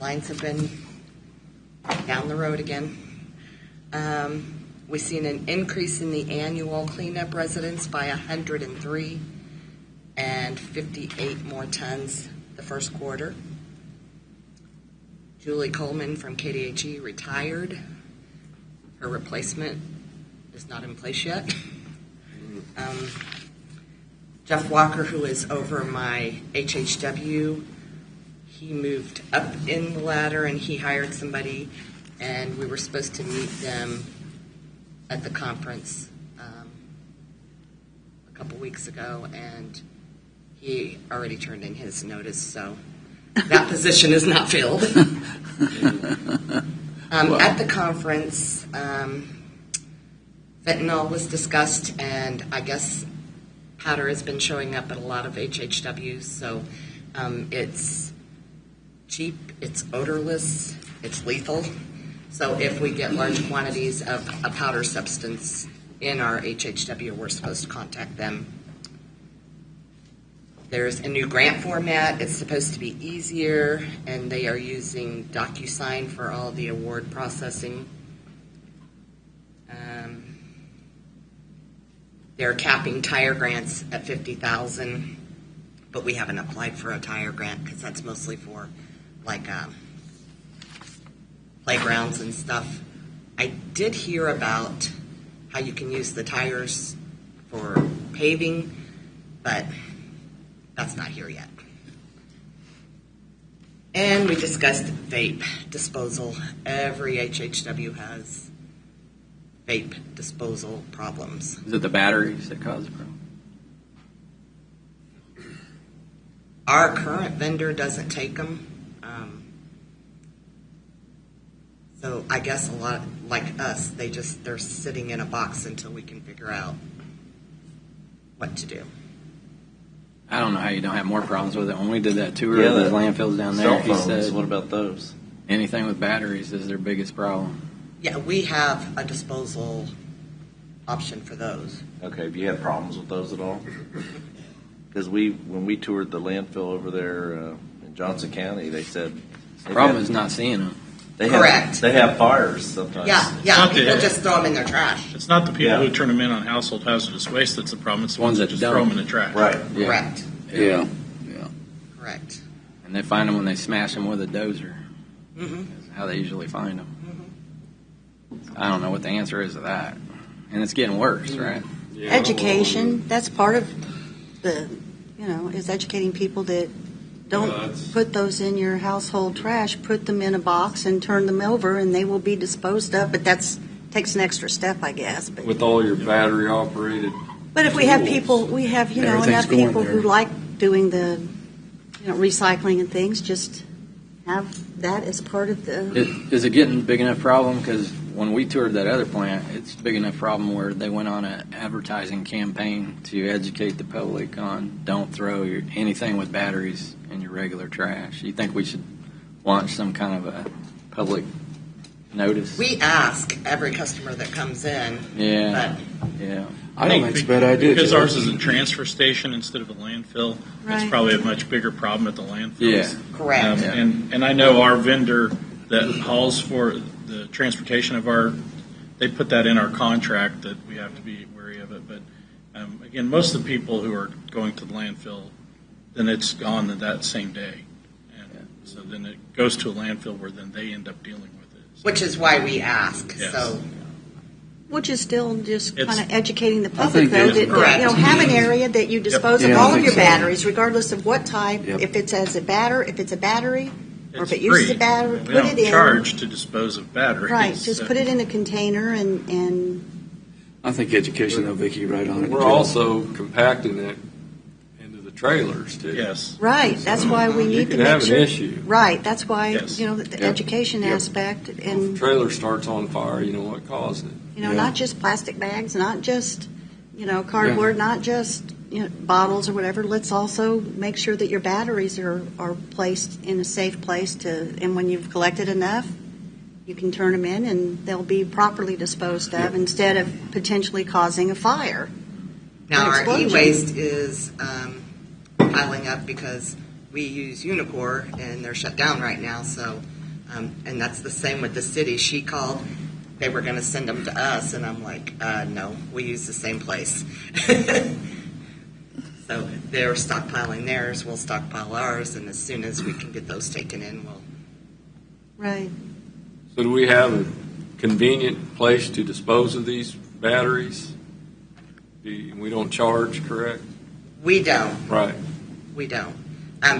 L: Lines have been down the road again. We've seen an increase in the annual cleanup residents by 103 and 58 more tons the first quarter. Julie Coleman from KDHE retired. Her replacement is not in place yet. Jeff Walker, who is over my HHW, he moved up in the ladder and he hired somebody, and we were supposed to meet them at the conference a couple weeks ago, and he already turned in his notice, so that position is not filled. At the conference, fentanyl was discussed, and I guess powder has been showing up at a lot of HHWs, so it's cheap, it's odorless, it's lethal. So if we get large quantities of a powder substance in our HHW, we're supposed to contact them. There's a new grant format. It's supposed to be easier, and they are using DocuSign for all the award processing. They're capping tire grants at $50,000, but we haven't applied for a tire grant because that's mostly for like playgrounds and stuff. I did hear about how you can use the tires for paving, but that's not here yet. And we discussed vape disposal. Every HHW has vape disposal problems.
A: Is it the batteries that cause the problem?
L: Our current vendor doesn't take them. So I guess a lot like us, they're sitting in a box until we can figure out what to do.
A: I don't know how you don't have more problems with it. When we did that tour of the landfills down there,
E: Cell
A: he
E: phones,
A: said
E: what about those?
A: anything with batteries is their biggest problem.
L: Yeah, we have a disposal option for those.
E: Okay, have you had problems with those at all? Because when we toured the landfill over there in Johnson County, they said
A: The problem is not seeing them.
L: Correct.
E: They have fires sometimes.
L: Yeah,
H: not
L: people
H: the-
L: just throw them in their trash.
H: It's not the people
E: Yeah.
H: who turn them in on household hazardous waste that's the problem. It's the ones that just throw them in the trash.
E: Right.
A: Yeah.
L: Correct,
C: Yeah.
L: correct.
A: And they find them when they smash them with a dozer.
L: Mm-hmm.
A: That's how they usually find them. I don't know what the answer is to that. And it's getting worse, right?
B: Yeah.
F: Education, that's part of the, is educating people that don't
B: Yeah, that's-
F: put those in your household trash, put them in a box and turn them over and they will be disposed of, but takes an extra step, I guess.
B: With all your battery operated.
F: But if we have
B: tools.
F: people,
C: Everything's
F: enough
C: going
F: people
C: there.
F: who like doing the, recycling and things, just have that as part of the.
A: Is it getting a big enough problem? Because when we toured that other plant, it's a big enough problem where they went on an advertising campaign to educate the public on don't throw anything with batteries in your regular trash. You think we should launch some kind of a public notice?
L: We ask every customer that comes in.
A: Yeah.
C: I don't think it's a bad idea.
H: Because ours is a transfer station instead of a landfill,
F: Right.
H: it's probably a much bigger problem at the landfills.
A: Yeah.
L: Correct.
H: And I know our vendor that hauls for the transportation of they put that in our contract that we have to be wary of it. But again, most of the people who are going to the landfill, then it's gone that same day. And so then it goes to a landfill where then they end up dealing with it. So,
L: Which is why we ask.
H: Yes.
L: So
F: Which is still just
H: It's-
F: kind of educating the
C: I
F: public,
C: think
F: though,
C: it is.
F: that,
L: Correct.
F: have an area that you dispose of
C: Yeah, I
F: all of
C: think
F: your
C: so.
F: batteries, regardless of what type,
C: Yep.
F: if it's as a if it's a battery, or if
H: it's
F: it uses
H: free.
F: a battery,
H: We
F: put
H: don't
F: it in.
H: charge to dispose of batteries.
F: Right, just
H: So-
F: put it in a container and
C: I think education, though, Vicki, right on it.
B: We're also compacting it into the trailers too.
H: Yes.
F: right, that's why we
B: You
F: need to
B: could
F: make
B: have an
F: sure.
B: issue.
F: Right, that's why,
H: Yes.
F: the
C: Yep.
F: education
C: Yep.
F: aspect,
B: If
F: and,
B: the trailer starts on fire, you know what caused it.
C: Yeah.
F: not just plastic bags, not just, cardboard, not just, bottles or whatever. Let's also make sure that your batteries are placed in a safe place and when you've collected enough, you can turn them in and they'll be properly disposed of
C: Yep.
F: instead of potentially causing a fire.
L: now
F: An
L: our
F: explosion.
L: e-waste is piling up because we use Unicor and they're shut down right now. So, and that's the same with the city. She called. They were going to send them to us, and I'm like, no, we use the same place. So they're stockpiling theirs. We'll stockpile ours, and as soon as we can get those taken in, we'll.
F: Right.
B: So do we have a convenient place to dispose of these batteries? We don't charge, correct?
L: We don't.
B: Right.
L: We don't.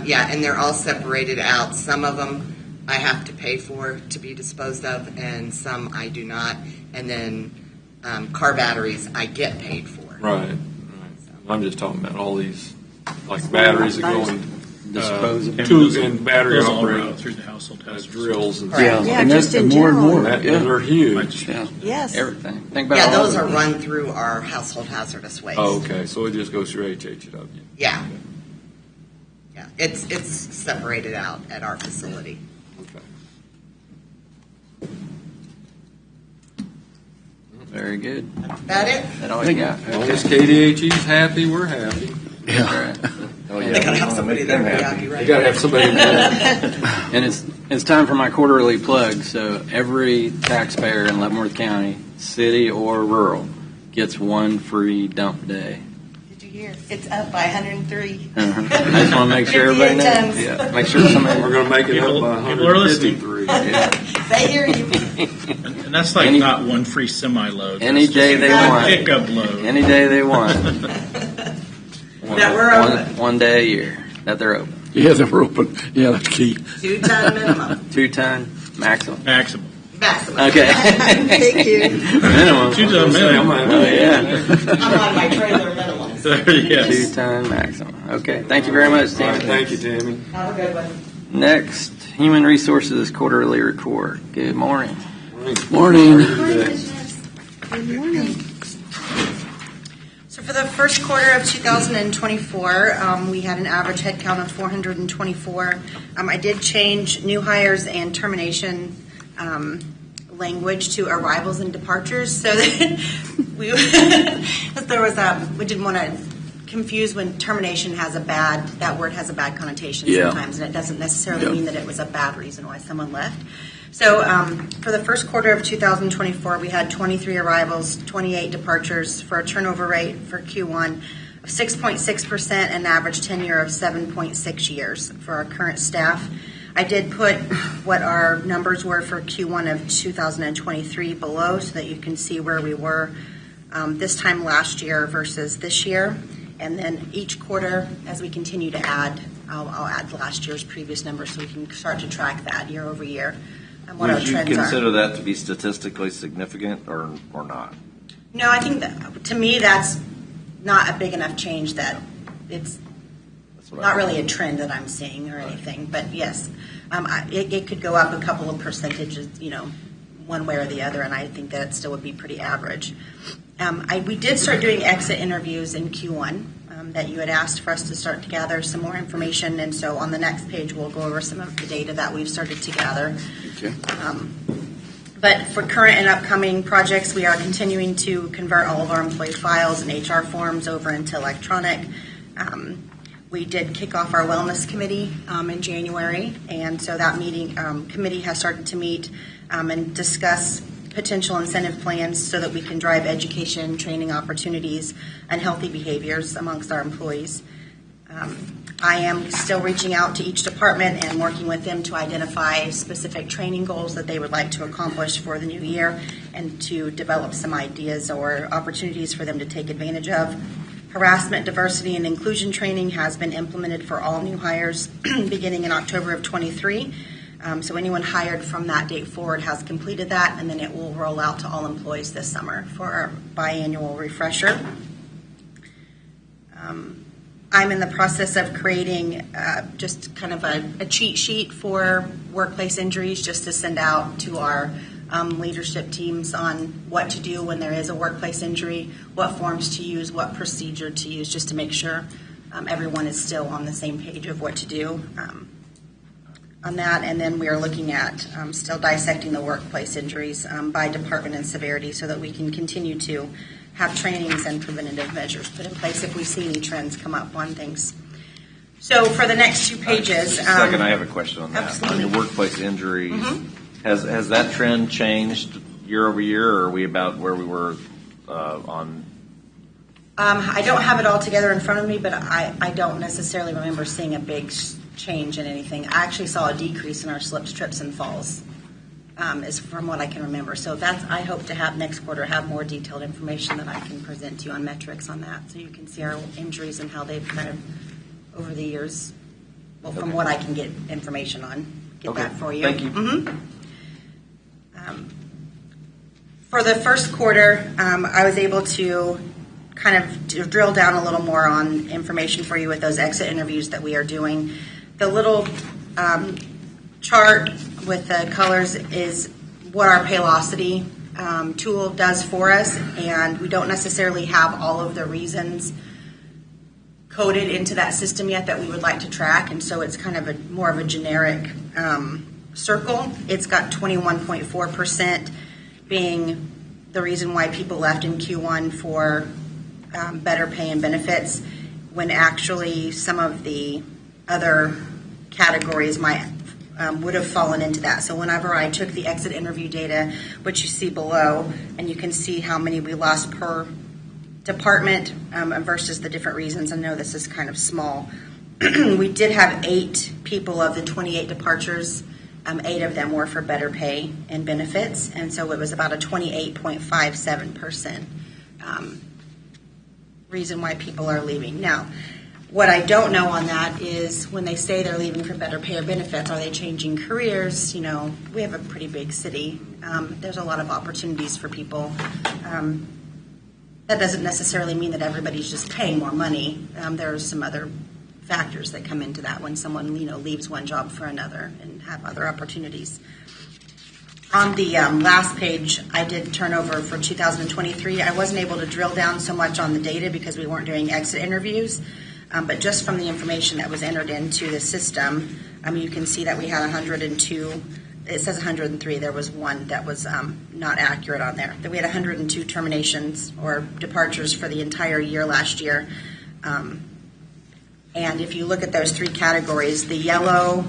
L: Yeah, and they're all separated out. Some of them I have to pay for to be disposed of, and some I do not. And then car batteries I get paid for.
B: Right. I'm just talking about all these, like batteries that go in
A: Dispose of
B: and battery
H: Those all route
B: operated
H: through the household hazardous
B: drills and
L: Correct.
B: stuff.
F: Yeah,
C: and
F: just
C: that's
F: in
C: more and
F: general.
C: more.
B: That,
C: Yeah.
B: they're huge.
C: Yeah.
F: Yes.
A: Everything. Think about
L: Yeah,
A: all
L: those
A: of
L: are
A: it.
L: run through our household hazardous waste.
B: Oh, okay. So it just goes through HHW.
L: Yeah. Yeah, it's separated out at our facility.
B: Okay.
A: Very good.
L: That it?
A: That all you got?
B: As long as KDHE's happy, we're happy.
C: Yeah.
E: Oh,
L: They gotta have somebody there to be happy, right?
B: You got to have somebody.
A: And it's time for my quarterly plug. So every taxpayer in Leavenworth County, city or rural, gets one free dump day.
L: Did you hear? It's up by 103.
A: I just want to make sure everybody
L: 58
A: knows.
L: tons.
A: Yeah, make sure somebody.
B: We're going to make it up by
H: People are listening.
B: 153.
A: Yeah.
L: They hear you.
H: And that's like
A: Any-
H: not one free semi-load.
A: Any
H: That's
A: day
H: just
A: they
H: one
A: want.
H: pickup load.
A: Any day they want.
L: That we're open.
A: One day a year that they're open.
C: Yeah, they're open. Yeah, that's key.
L: 2-ton minimum.
A: 2-ton maximum.
H: Maximum.
L: Maximum.
A: Okay.
F: Thank you.
A: Minimum.
H: 2-ton minimum.
A: Oh, yeah.
L: I'm on my trailer minimum.
H: Yes.
A: 2-ton maximum. Okay. Thank you very much,
B: All right,
A: Tim.
B: thank you, Tammy.
L: Have a good one.
A: Next, Human Resources Quarterly Report. Good morning.
C: Morning.
F: Good morning.
M: So for the first quarter of 2024, we had an average headcount of 424. I did change new hires and termination language to arrivals and departures, so that we didn't want to confuse when termination has that word has a bad connotation
C: Yeah.
M: sometimes, and it doesn't necessarily
C: Yeah.
M: mean that it was a bad reason why someone left. So for the first quarter of 2024, we had 23 arrivals, 28 departures, for a turnover rate for Q1 of 6.6% and an average tenure of 7.6 years for our current staff. I did put what our numbers were for Q1 of 2023 below so that you can see where we were this time last year versus this year. And then each quarter, as we continue to add, I'll add last year's previous numbers so we can start to track that year over year and what our
E: Would you
M: trends
E: consider
M: are.
E: that to be statistically significant or not?
M: No, I think that to me that's not a big enough change that it's
E: That's
M: Not really a trend that I'm seeing or anything, but yes, it could go up a couple of percentages, one way or the other, and I think that it still would be pretty average. We did start doing exit interviews in Q1 that you had asked for us to start to gather some more information, and so on the next page we'll go over some of the data that we've started to gather.
C: Okay.
M: But for current and upcoming projects, we are continuing to convert all of our employee files and HR forms over into electronic. We did kick off our wellness committee in January, and so that committee has started to meet and discuss potential incentive plans so that we can drive education, training opportunities, and healthy behaviors amongst our employees. I am still reaching out to each department and working with them to identify specific training goals that they would like to accomplish for the new year and to develop some ideas or opportunities for them to take advantage of. Harassment, diversity, and inclusion training has been implemented for all new hires beginning in October of 23. So anyone hired from that date forward has completed that, and then it will roll out to all employees this summer for our biannual refresher. I'm in the process of creating just kind of a cheat sheet for workplace injuries just to send out to our leadership teams on what to do when there is a workplace injury, what forms to use, what procedure to use, just to make sure everyone is still on the same page of what to do on that. And then we are looking at still dissecting the workplace injuries by department and severity so that we can continue to have trainings and preventative measures put in place if we see any trends come up on things. So for the next 2 pages.
E: Just a second, I have a question on that.
M: Absolutely.
E: On your workplace injuries, has that trend changed year over year, or are we about where we were on?
M: I don't have it all together in front of me, but I don't necessarily remember seeing a big change in anything. I actually saw a decrease in our slips, trips, and falls, is from what I can remember. So I hope to have next quarter have more detailed information that I can present to you on metrics on that, so you can see our injuries and how they've kind of over the years. Well, from what I can get information on, get that for you.
E: Thank you.
M: For the first quarter, I was able to kind of drill down a little more on information for you with those exit interviews that we are doing. The little chart with the colors is what our Paylocity tool does for us, and we don't necessarily have all of the reasons coded into that system yet that we would like to track, and so it's kind of more of a generic circle. It's got 21.4% being the reason why people left in Q1 for better pay and benefits, when actually some of the other categories would have fallen into that. So whenever I took the exit interview data, which you see below, and you can see how many we lost per department versus the different reasons. I know this is kind of small. We did have 8 people of the 28 departures. 8 of them were for better pay and benefits, and so it was about a 28.57% reason why people are leaving. Now, what I don't know on that is when they say they're leaving for better pay or benefits, are they changing careers? We have a pretty big city. There's a lot of opportunities for people. That doesn't necessarily mean that everybody's just paying more money. There are some other factors that come into that when someone leaves one job for another and have other opportunities. On the last page, I did turn over for 2023. I wasn't able to drill down so much on the data because we weren't doing exit interviews, but just from the information that was entered into the system, you can see that we had 102. It says 103. There was one that was not accurate on there. That we had 102 terminations or departures for the entire year last year. And if you look at those 3 categories, the yellow,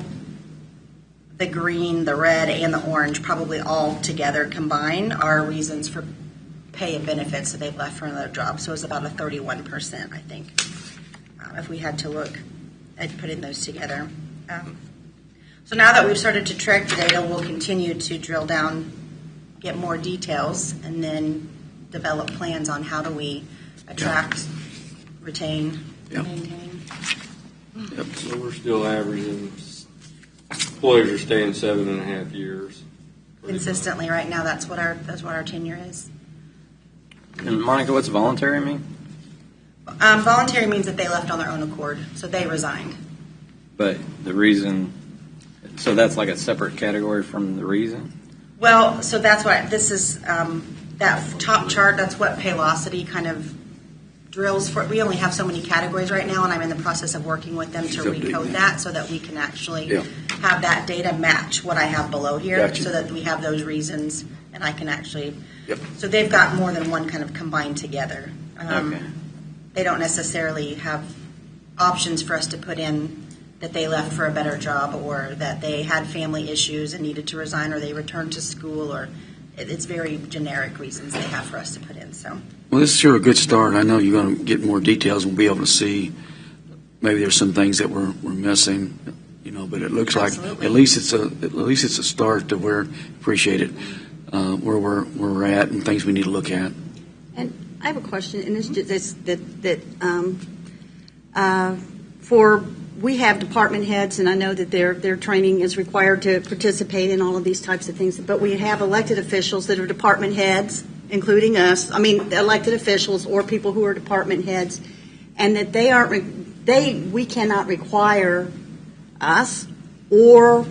M: the green, the red, and the orange, probably all together combined, are reasons for pay and benefits that they've left for another job. So it's about a 31%, I think, if we had to look at putting those together. So now that we've started to track the data, we'll continue to drill down, get more details, and then develop plans on how do we attract, retain, maintain.
B: Yep. So we're still averaging, employees are staying 7.5 years.
M: Consistently right now, that's what our tenure is.
A: And Monica, what's voluntary mean?
M: Voluntary means that they left on their own accord, so they resigned.
A: But the reason, so that's like a separate category from the reason?
M: Well, so that's what this is. That top chart, that's what Paylocity kind of drills for. We only have so many categories right now, and I'm in the process of working with them to recode that so that we can actually have that data match what I have below here, so that we have those reasons, and I can actually. So they've got more than one kind of combined together. They don't necessarily have options for us to put in that they left for a better job, or that they had family issues and needed to resign, or they returned to school, or it's very generic reasons they have for us to put in. So,
C: well, this is sure a good start. I know you're going to get more details and we'll be able to see maybe there's some things that we're missing, but it looks like at least it's a start to where appreciate it where we're at and things we need to look at.
F: And I have a question, and it's just we have department heads, and I know that their training is required to participate in all of these types of things, but we have elected officials that are department heads, including us, the elected officials or people who are department heads, and that we cannot require us or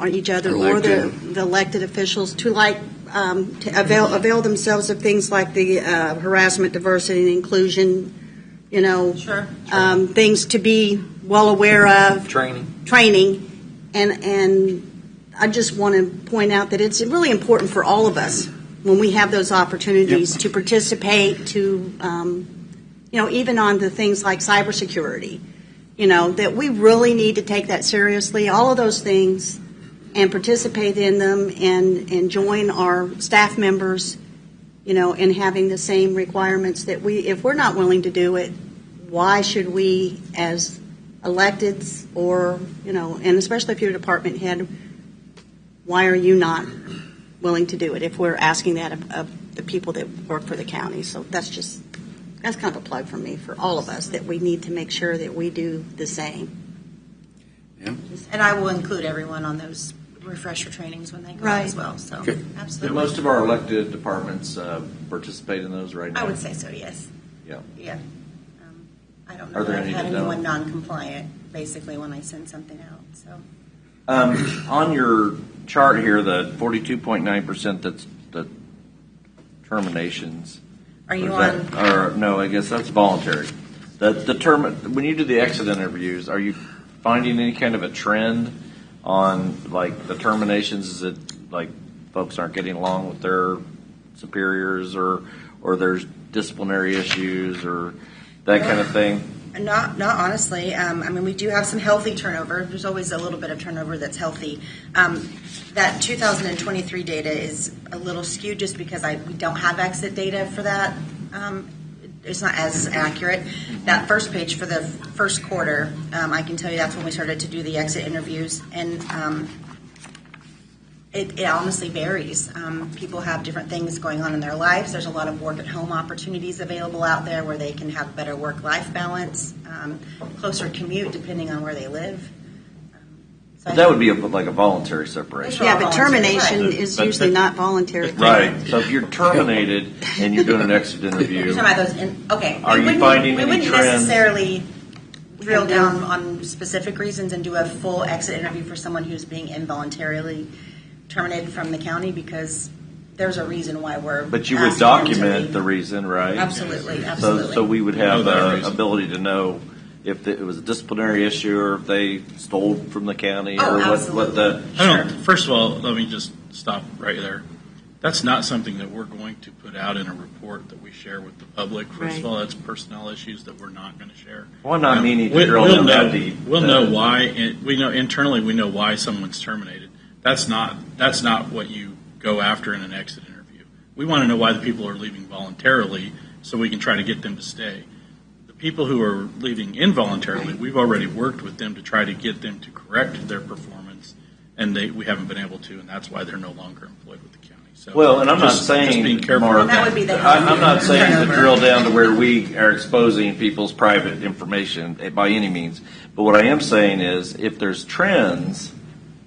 F: each other or the elected officials to to avail themselves of things like the harassment, diversity, and inclusion, things to be well aware of. Training. And I just want to point out that it's really important for all of us when we have those opportunities to participate, to, even on the things like cybersecurity, that we really need to take that seriously, all of those things, and participate in them and join our staff members, in having the same requirements that if we're not willing to do it, why should we as electeds or, and especially if you're a department head, why are you not willing to do it if we're asking that of the people that work for the county? So that's kind of a plug for me, for all of us, that we need to make sure that we do the same.
C: Yeah.
M: And I will include everyone on those refresher trainings when they go out as well. So absolutely.
E: Do most of our elected departments participate in those right now?
M: I would say so, yes.
E: Yeah.
M: I don't know that I've had anyone non-compliant, basically, when I send something out. So,
E: on your chart here, the 42.9% that's the terminations.
M: Are you on?
E: Or no, I guess that's voluntary. When you do the exit interviews, are you finding any kind of a trend on the terminations? Is it like folks aren't getting along with their superiors, or there's disciplinary issues, or that kind of thing?
M: Not honestly. We do have some healthy turnover. There's always a little bit of turnover that's healthy. That 2023 data is a little skewed just because we don't have exit data for that. It's not as accurate. That first page for the first quarter, I can tell you that's when we started to do the exit interviews, and it honestly varies. People have different things going on in their lives. There's a lot of work at home opportunities available out there where they can have better work-life balance, closer commute depending on where they live.
E: So that would be like a voluntary separation.
F: Yeah, but termination is usually not voluntary.
E: Right. So if you're terminated and you're doing an exit interview,
M: you're talking about those. Okay.
E: Are you finding any trends?
M: We wouldn't necessarily drill down on specific reasons and do a full exit interview for someone who's being involuntarily terminated from the county, because there's a reason why we're.
E: But you would document the reason, right?
M: Absolutely.
E: So we would have the ability to know if it was a disciplinary issue, or if they stole from the county, or what the.
H: First of all, let me just stop right there. That's not something that we're going to put out in a report that we share with the public. First of all, that's personnel issues that we're not going to share.
E: Well, not meaning to drill down that deep.
H: We'll know why. We know internally. We know why someone's terminated. That's not what you go after in an exit interview. We want to know why the people are leaving voluntarily, so we can try to get them to stay. The people who are leaving involuntarily, we've already worked with them to try to get them to correct their performance, and we haven't been able to, and that's why they're no longer employed with the county. So
E: well, and I'm not saying,
H: being careful.
E: Mark,
M: that would be the
E: I'm not saying to drill down to where we are exposing people's private information by any means. But what I am saying is, if there's trends,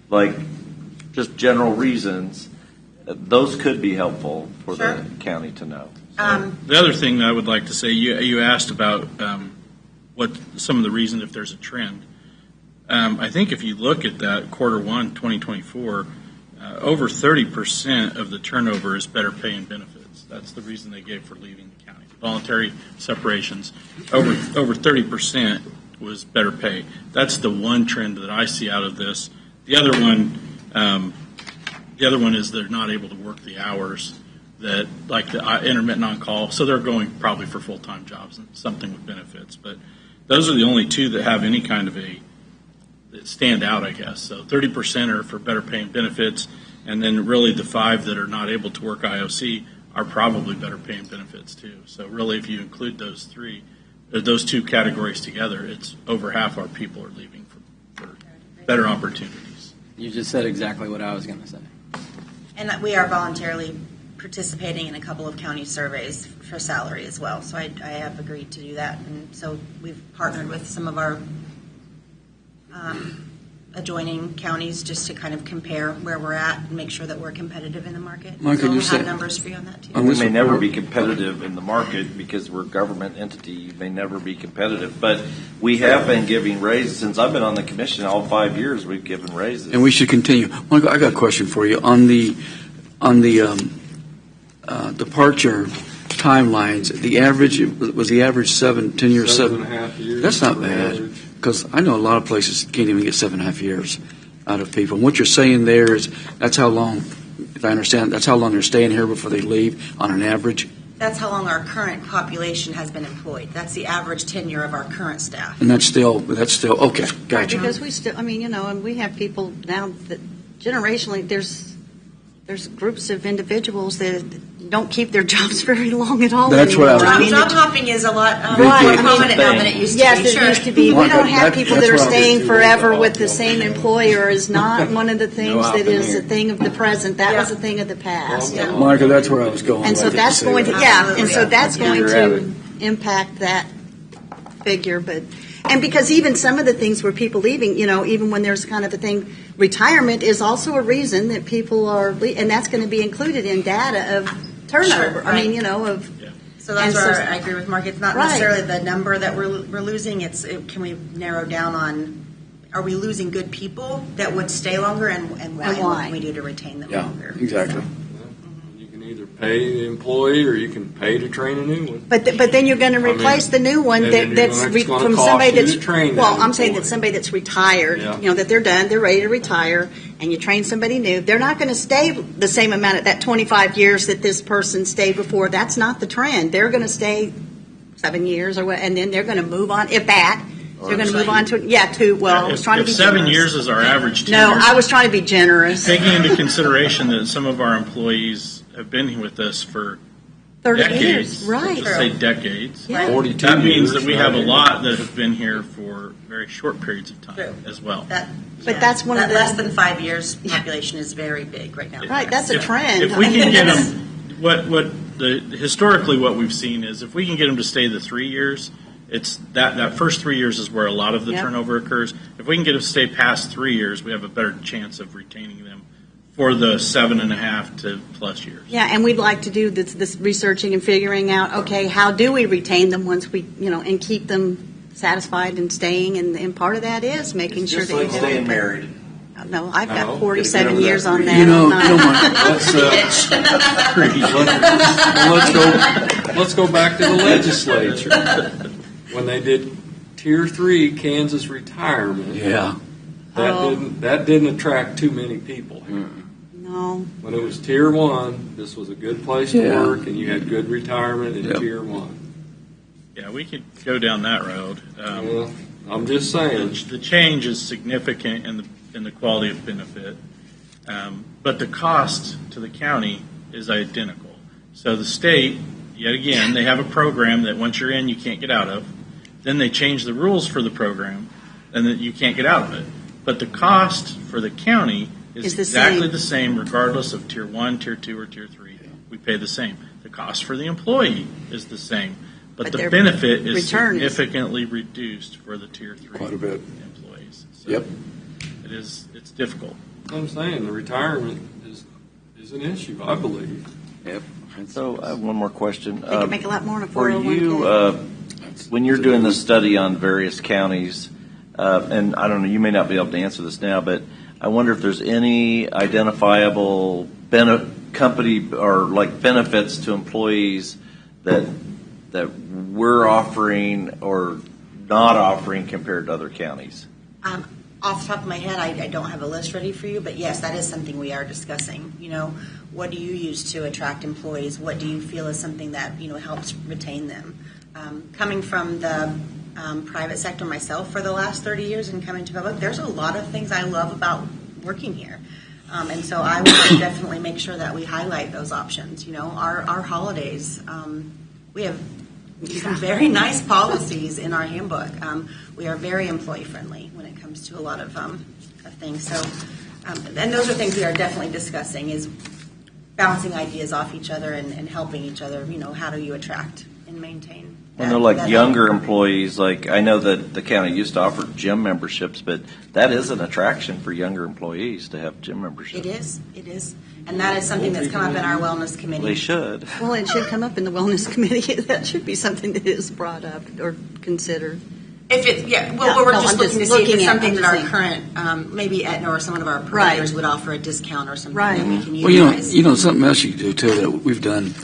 E: like just general reasons, those could be helpful for the county to know.
H: The other thing that I would like to say, you asked about what some of the reasons if there's a trend. I think if you look at that Q1 2024, over 30% of the turnover is better pay and benefits. That's the reason they gave for leaving the county. Voluntary separations, over 30% was better pay. That's the one trend that I see out of this. The other one is they're not able to work the hours that, like the intermittent on call. So they're going probably for full-time jobs and something with benefits. But those are the only two that have any kind of that stand out, I guess. So 30% are for better pay and benefits, and then really the 5 that are not able to work IOC are probably better pay and benefits too. So really, if you include those two categories together, it's over half our people are leaving for better opportunities.
A: You just said exactly what I was going to say.
M: And that we are voluntarily participating in a couple of county surveys for salary as well. So I have agreed to do that. And so we've partnered with some of our adjoining counties just to kind of compare where we're at and make sure that we're competitive in the market.
C: Mike,
M: so
C: you
M: we'll
C: say-
M: have numbers for you on that too.
E: We may never be competitive in the market because we're a government entity. You may never be competitive. But we have been giving raises. Since I've been on the commission, all 5 years we've given raises.
C: And we should continue. Michael, I got a question for you. On the departure timelines, the average, was the average 10 years?
B: 7.5 years.
C: That's not
B: for
C: bad.
B: average.
C: Because I know a lot of places can't even get 7.5 years out of people. And what you're saying there is that's how long, if I understand, that's how long they're staying here before they leave on an average?
M: That's how long our current population has been employed. That's the average tenure of our current staff.
C: And that's still, okay, gotcha.
F: Because we still, and we have people now that generationally, there's groups of individuals that don't keep their jobs very long at all
C: That's what
F: anymore.
C: I was-
M: Job hopping is a lot more
F: Right.
M: prominent now than it used to
F: Yes,
M: be.
F: it used to be. We
C: Mark,
F: don't have people that
C: that's
F: are
C: what I was-
F: staying forever with the same employer is not one of the things that
A: hopping
F: is
A: here.
F: a thing of the present. That was a thing of the past.
B: Well,
C: Michael, that's where I was going.
F: And so
C: with it,
F: that's
C: see
F: going to,
C: that.
F: and so that's going
A: You're
F: to
A: having-
F: impact that figure, and because even some of the things where people leaving, even when there's kind of a thing, retirement is also a reason that people are, and that's going to be included in data of turnover.
M: Sure, right.
F: Of.
M: So that's
F: And
M: where
F: so-
M: I agree with Mark. It's not
F: Right.
M: necessarily the number that we're losing. Can we narrow down on, are we losing good people that would stay longer and why?
F: And
M: What
F: why?
M: can we do to retain them
C: Yeah,
M: longer?
C: exactly.
B: You can either pay the employee or you can pay to train a new one.
F: But then you're going to replace the new one
B: and then
F: that's
B: it's gonna
F: from
B: cost
F: somebody
B: you
F: that's
B: to train
F: well.
B: that
F: I'm saying
B: employee.
F: that somebody that's retired,
B: Yeah.
F: that they're done, they're ready to retire, and you train somebody new. They're not going to stay the same amount of that 25 years that this person stayed before. That's not the trend. They're going to stay 7 years or what, and then they're going to move on. If that, they're going to move on to I was trying to
H: If
F: be
H: 7
F: generous.
H: years is our average tenure,
F: No, I was trying to be generous.
H: taking into consideration that some of our employees have been with us for
F: 30
H: decades,
F: years, right?
H: let's say decades.
F: Yeah.
B: 42
H: That means
B: years,
H: that we have a
B: right?
H: lot that have been here for very short periods of time
M: True.
H: as well.
F: But that's one of
M: that
F: the-
M: less than 5 years population is very big right now.
F: Right, that's a trend.
H: If we can get them, historically what we've seen is if we can get them to stay the 3 years, it's that first 3 years is where a lot of the
F: Yep.
H: turnover occurs. If we can get them to stay past 3 years, we have a better chance of retaining them for the 7.5 to plus years.
F: Yeah, and we'd like to do this researching and figuring out, okay, how do we retain them once we, and keep them satisfied and staying, and part of that is making
E: It's
F: sure
E: just
F: that
E: like
F: you
E: staying
F: have.
E: married.
F: No, I've
B: No,
F: got 47
E: get over
F: years
E: that
F: on
E: creed.
F: that.
B: Let's go back to the legislature. When they did Tier 3 Kansas retirement,
C: Yeah.
B: that didn't attract too many people here.
F: No,
B: When it was Tier 1, this was a good place to
C: Yeah.
B: work, and you had good retirement in
C: Yep.
B: Tier 1.
H: Yeah, we could go down that road.
B: Well, I'm just saying.
H: The change is significant in the quality of benefit, but the cost to the county is identical. So the state, yet again, they have a program that once you're in, you can't get out of. Then they change the rules for the program, and that you can't get out of it. But the cost for the county is
F: Is the
H: exactly
F: same.
H: the same, regardless of Tier 1, Tier 2, or Tier 3. We pay the same. The cost for the employee is the same, but the
F: their
H: benefit is
F: return is-
H: significantly reduced for the Tier 3
C: Quite a bit.
H: employees. So
C: Yep.
H: it's difficult.
B: I'm saying the retirement is an issue, I believe.
A: Yep.
E: So I have one more question.
F: They could make a lot more in a
E: For
F: 401k.
E: you, when you're doing this study on various counties, and I don't know, you may not be able to answer this now, but I wonder if there's any identifiable company or like benefits to employees that we're offering or not offering compared to other counties.
M: Off the top of my head, I don't have a list ready for you, but yes, that is something we are discussing. What do you use to attract employees? What do you feel is something that helps retain them? Coming from the private sector myself for the last 30 years and coming to public, there's a lot of things I love about working here. And so I will definitely make sure that we highlight those options. Our holidays, we have some very nice policies in our handbook. We are very employee friendly when it comes to a lot of things. So, and those are things we are definitely discussing, is bouncing ideas off each other and helping each other. How do you attract and maintain?
E: And they're like younger employees. Like I know that the county used to offer gym memberships, but that is an attraction for younger employees to have gym memberships.
M: It is. And that is something that's come up in our wellness committee.
E: They should.
F: Well, it should come up in the wellness committee. That should be something that is brought up or considered.
M: If it's, we're just looking to see if it's something that our current, maybe Aetna or some of our providers would offer a discount or something that we can utilize.
C: Well, something else you can do too that we've done,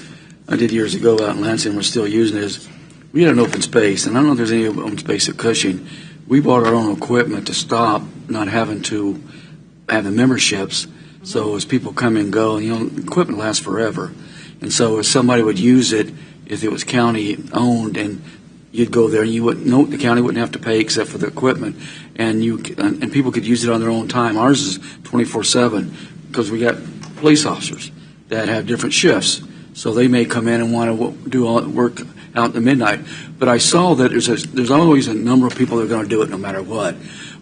C: I did years ago out in Lansing, we're still using it, is we had an open space, and I don't know if there's any open space at Cushing. We bought our own equipment to stop not having to have the memberships. So as people come and go, equipment lasts forever. And so if somebody would use it, if it was county owned, and you'd go there and the county wouldn't have to pay except for the equipment, and people could use it on their own time. Ours is 24/7 because we got police officers that have different shifts. So they may come in and want to do all work out in the midnight. But I saw that there's always a number of people that are going to do it no matter what.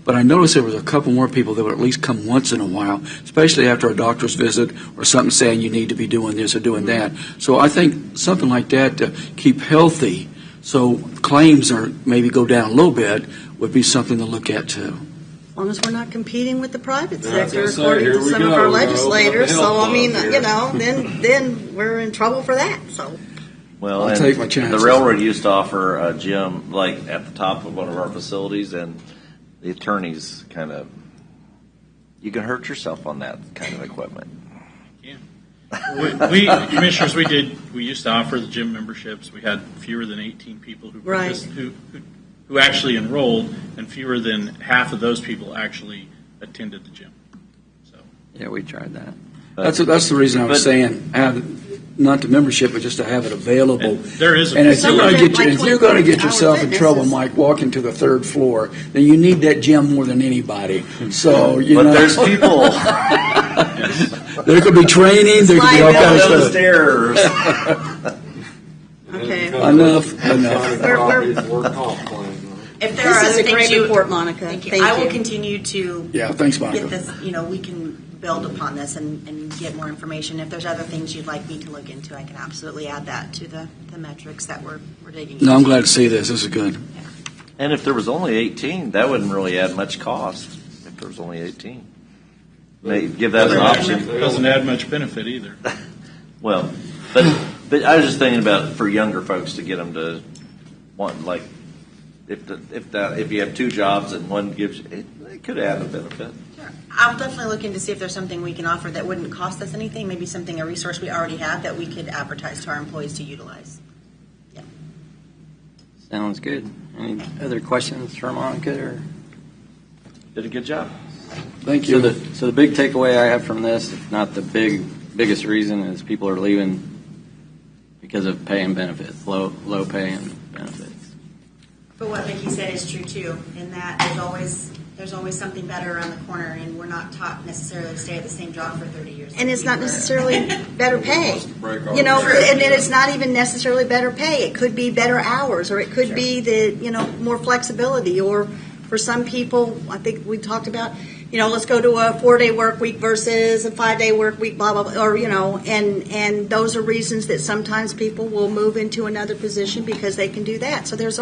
C: But I noticed there was a couple more people that would at least come once in a while, especially after a doctor's visit or something saying you need to be doing this or doing that. So I think something like that to keep healthy, so claims are maybe go down a little bit, would be something to look at too.
F: As long as we're not competing with the private
B: Yeah, I was
F: sector,
B: gonna say,
F: according
B: here
F: to
B: we
F: some
B: go.
F: of
B: We're
F: our
B: gonna open
F: legislators.
B: the
F: So
B: health
F: I mean,
B: club here.
F: then we're in trouble for that. So
E: Well,
C: I'll
E: and
C: take my chances.
E: the railroad used to offer a gym like at the top of one of our facilities, and the attorneys you can hurt yourself on that kind of equipment.
H: We commissioners, we used to offer the gym memberships. We had fewer than 18 people who actually enrolled, and fewer than half of those people actually attended the gym. So
A: Yeah, we tried that.
C: That's the reason I was saying not the membership, but just to have it available.
H: And there is a
C: And if you're going to get
F: Our
C: yourself in trouble,
F: fitnesses.
C: Mike, walking to the third floor, then you need that gym more than anybody. So
E: But there's people
C: there could be training, there could be all kinds
E: down
C: of
E: the
C: stuff.
E: stairs.
F: okay.
C: Enough.
M: If there are
F: This is
M: other
F: a great
M: things you,
F: report, Monica.
M: Thank you.
F: Thank
M: I will
F: you.
M: continue to
C: Yeah, thanks, Monica.
M: get this. We can build upon this and get more information. If there's other things you'd like me to look into, I can absolutely add that to the metrics that we're digging into.
C: No, I'm glad to see this. This is good.
E: And if there was only 18, that wouldn't really add much cost. If there was only 18, maybe give that as an option.
H: It doesn't add much benefit either.
E: Well, but I was just thinking about for younger folks to get them to want, like if you have two jobs and one gives you, it could add a benefit.
M: Sure. I'll definitely look into see if there's something we can offer that wouldn't cost us anything. Maybe a resource we already have that we could advertise to our employees to utilize. Yeah.
A: Sounds good. Any other questions for Monica? Or?
E: Did a good job.
C: Thank you.
A: So the big takeaway I have from this, if not the biggest reason, is people are leaving because of pay and benefits, low pay and benefits.
M: But what Vicki said is true too, in that there's always something better around the corner, and we're not taught necessarily to stay at the same job for 30 years.
F: And it's not necessarily better pay.
B: Break our
F: And
B: record.
F: then it's not even necessarily better pay. It could be better hours, or it could be more flexibility, or for some people, I think we talked about, let's go to a 4-day work week versus a 5-day work week, blah, blah, blah, or, and those are reasons that sometimes people will move into another position because they can do that. So there's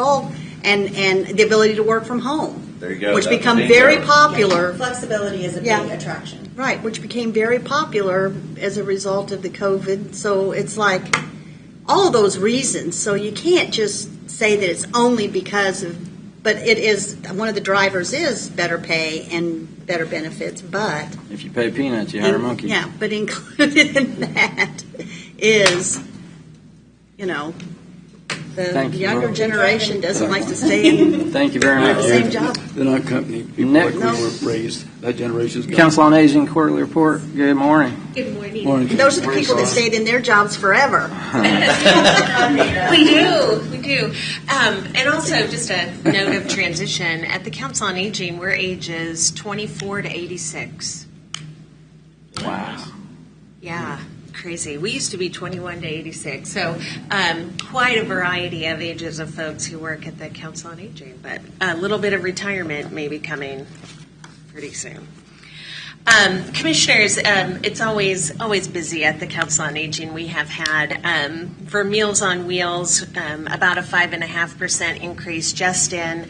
F: and the ability to work from home.
E: There you go.
F: which
E: That's
F: become
E: bingo.
F: very popular.
M: Flexibility is a
F: Yeah.
M: big attraction.
F: Right, which became very popular as a result of the COVID. So it's like all those reasons. So you can't just say that it's only because of, but it is, one of the drivers is better pay and better benefits, but.
A: If you pay peanuts, you hire monkeys.
F: Yeah, but included in that is, the
A: Thank you.
F: younger generation doesn't like to stay in
A: Thank you very
F: the
A: much.
F: same job.
C: They're not company people
A: Next-
C: like we were raised. That generation's gone.
A: Council on Aging quarterly report. Good morning.
D: Good morning.
C: Morning.
F: Those are the people that stayed in their jobs forever.
N: We do. And also, just a note of transition, at the Council on Aging, we're ages 24 to 86.
A: Wow.
N: Yeah, crazy. We used to be 21 to 86, so quite a variety of ages of folks who work at the Council on Aging, but a little bit of retirement may be coming pretty soon. Commissioners, it's always busy at the Council on Aging. We have had, for Meals on Wheels, about a 5.5% increase just in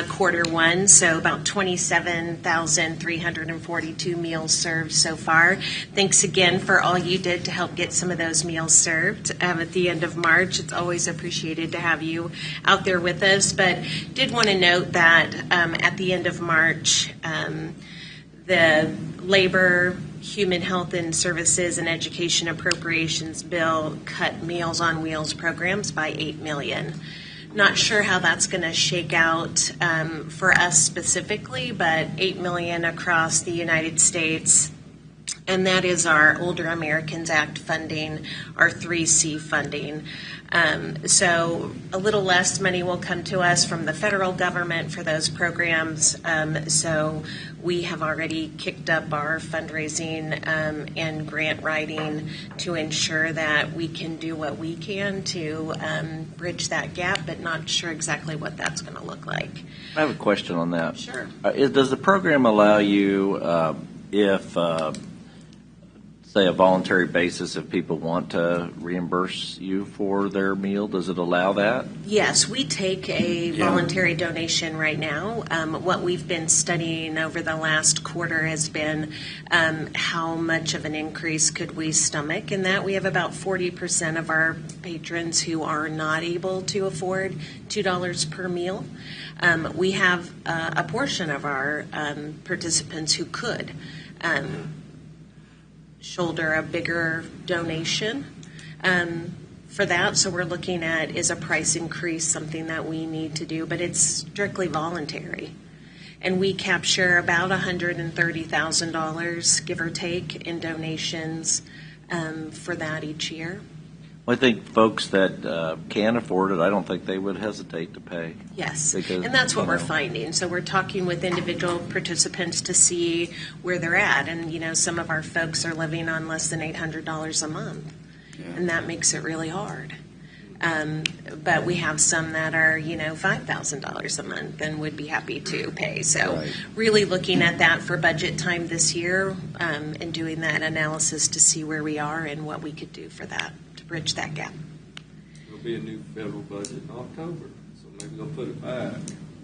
N: quarter one, so about 27,342 meals served so far. Thanks again for all you did to help get some of those meals served at the end of March. It's always appreciated to have you out there with us, but did want to note that at the end of March, the Labor, Human Health and Services, and Education Appropriations Bill cut Meals on Wheels programs by $8 million. Not sure how that's going to shake out for us specifically, but $8 million across the United States. And that is our Older Americans Act funding, our 3C funding. So a little less money will come to us from the federal government for those programs. So we have already kicked up our fundraising and grant writing to ensure that we can do what we can to bridge that gap, but not sure exactly what that's going to look like.
E: I have a question on that.
N: Sure.
E: Does the program allow you, if say a voluntary basis, if people want to reimburse you for their meal, does it allow that?
N: Yes, we take a voluntary donation right now. What we've been studying over the last quarter has been how much of an increase could we stomach, and that we have about 40% of our patrons who are not able to afford $2 per meal. We have a portion of our participants who could shoulder a bigger donation for that. So we're looking at, is a price increase something that we need to do, but it's strictly voluntary. And we capture about $130,000, give or take, in donations for that each year.
E: Well, I think folks that can afford it, I don't think they would hesitate to pay.
N: Yes,
E: Because,
N: and that's what we're finding. So we're talking with individual participants to see where they're at. And, some of our folks are living on less than $800 a month, and that makes it really hard. But we have some that are, $5,000 a month and would be happy to pay. So really looking at that for budget time this year and doing that analysis to see where we are and what we could do for that, to bridge that gap.
B: There'll be a new federal budget in October, so maybe they'll put it back.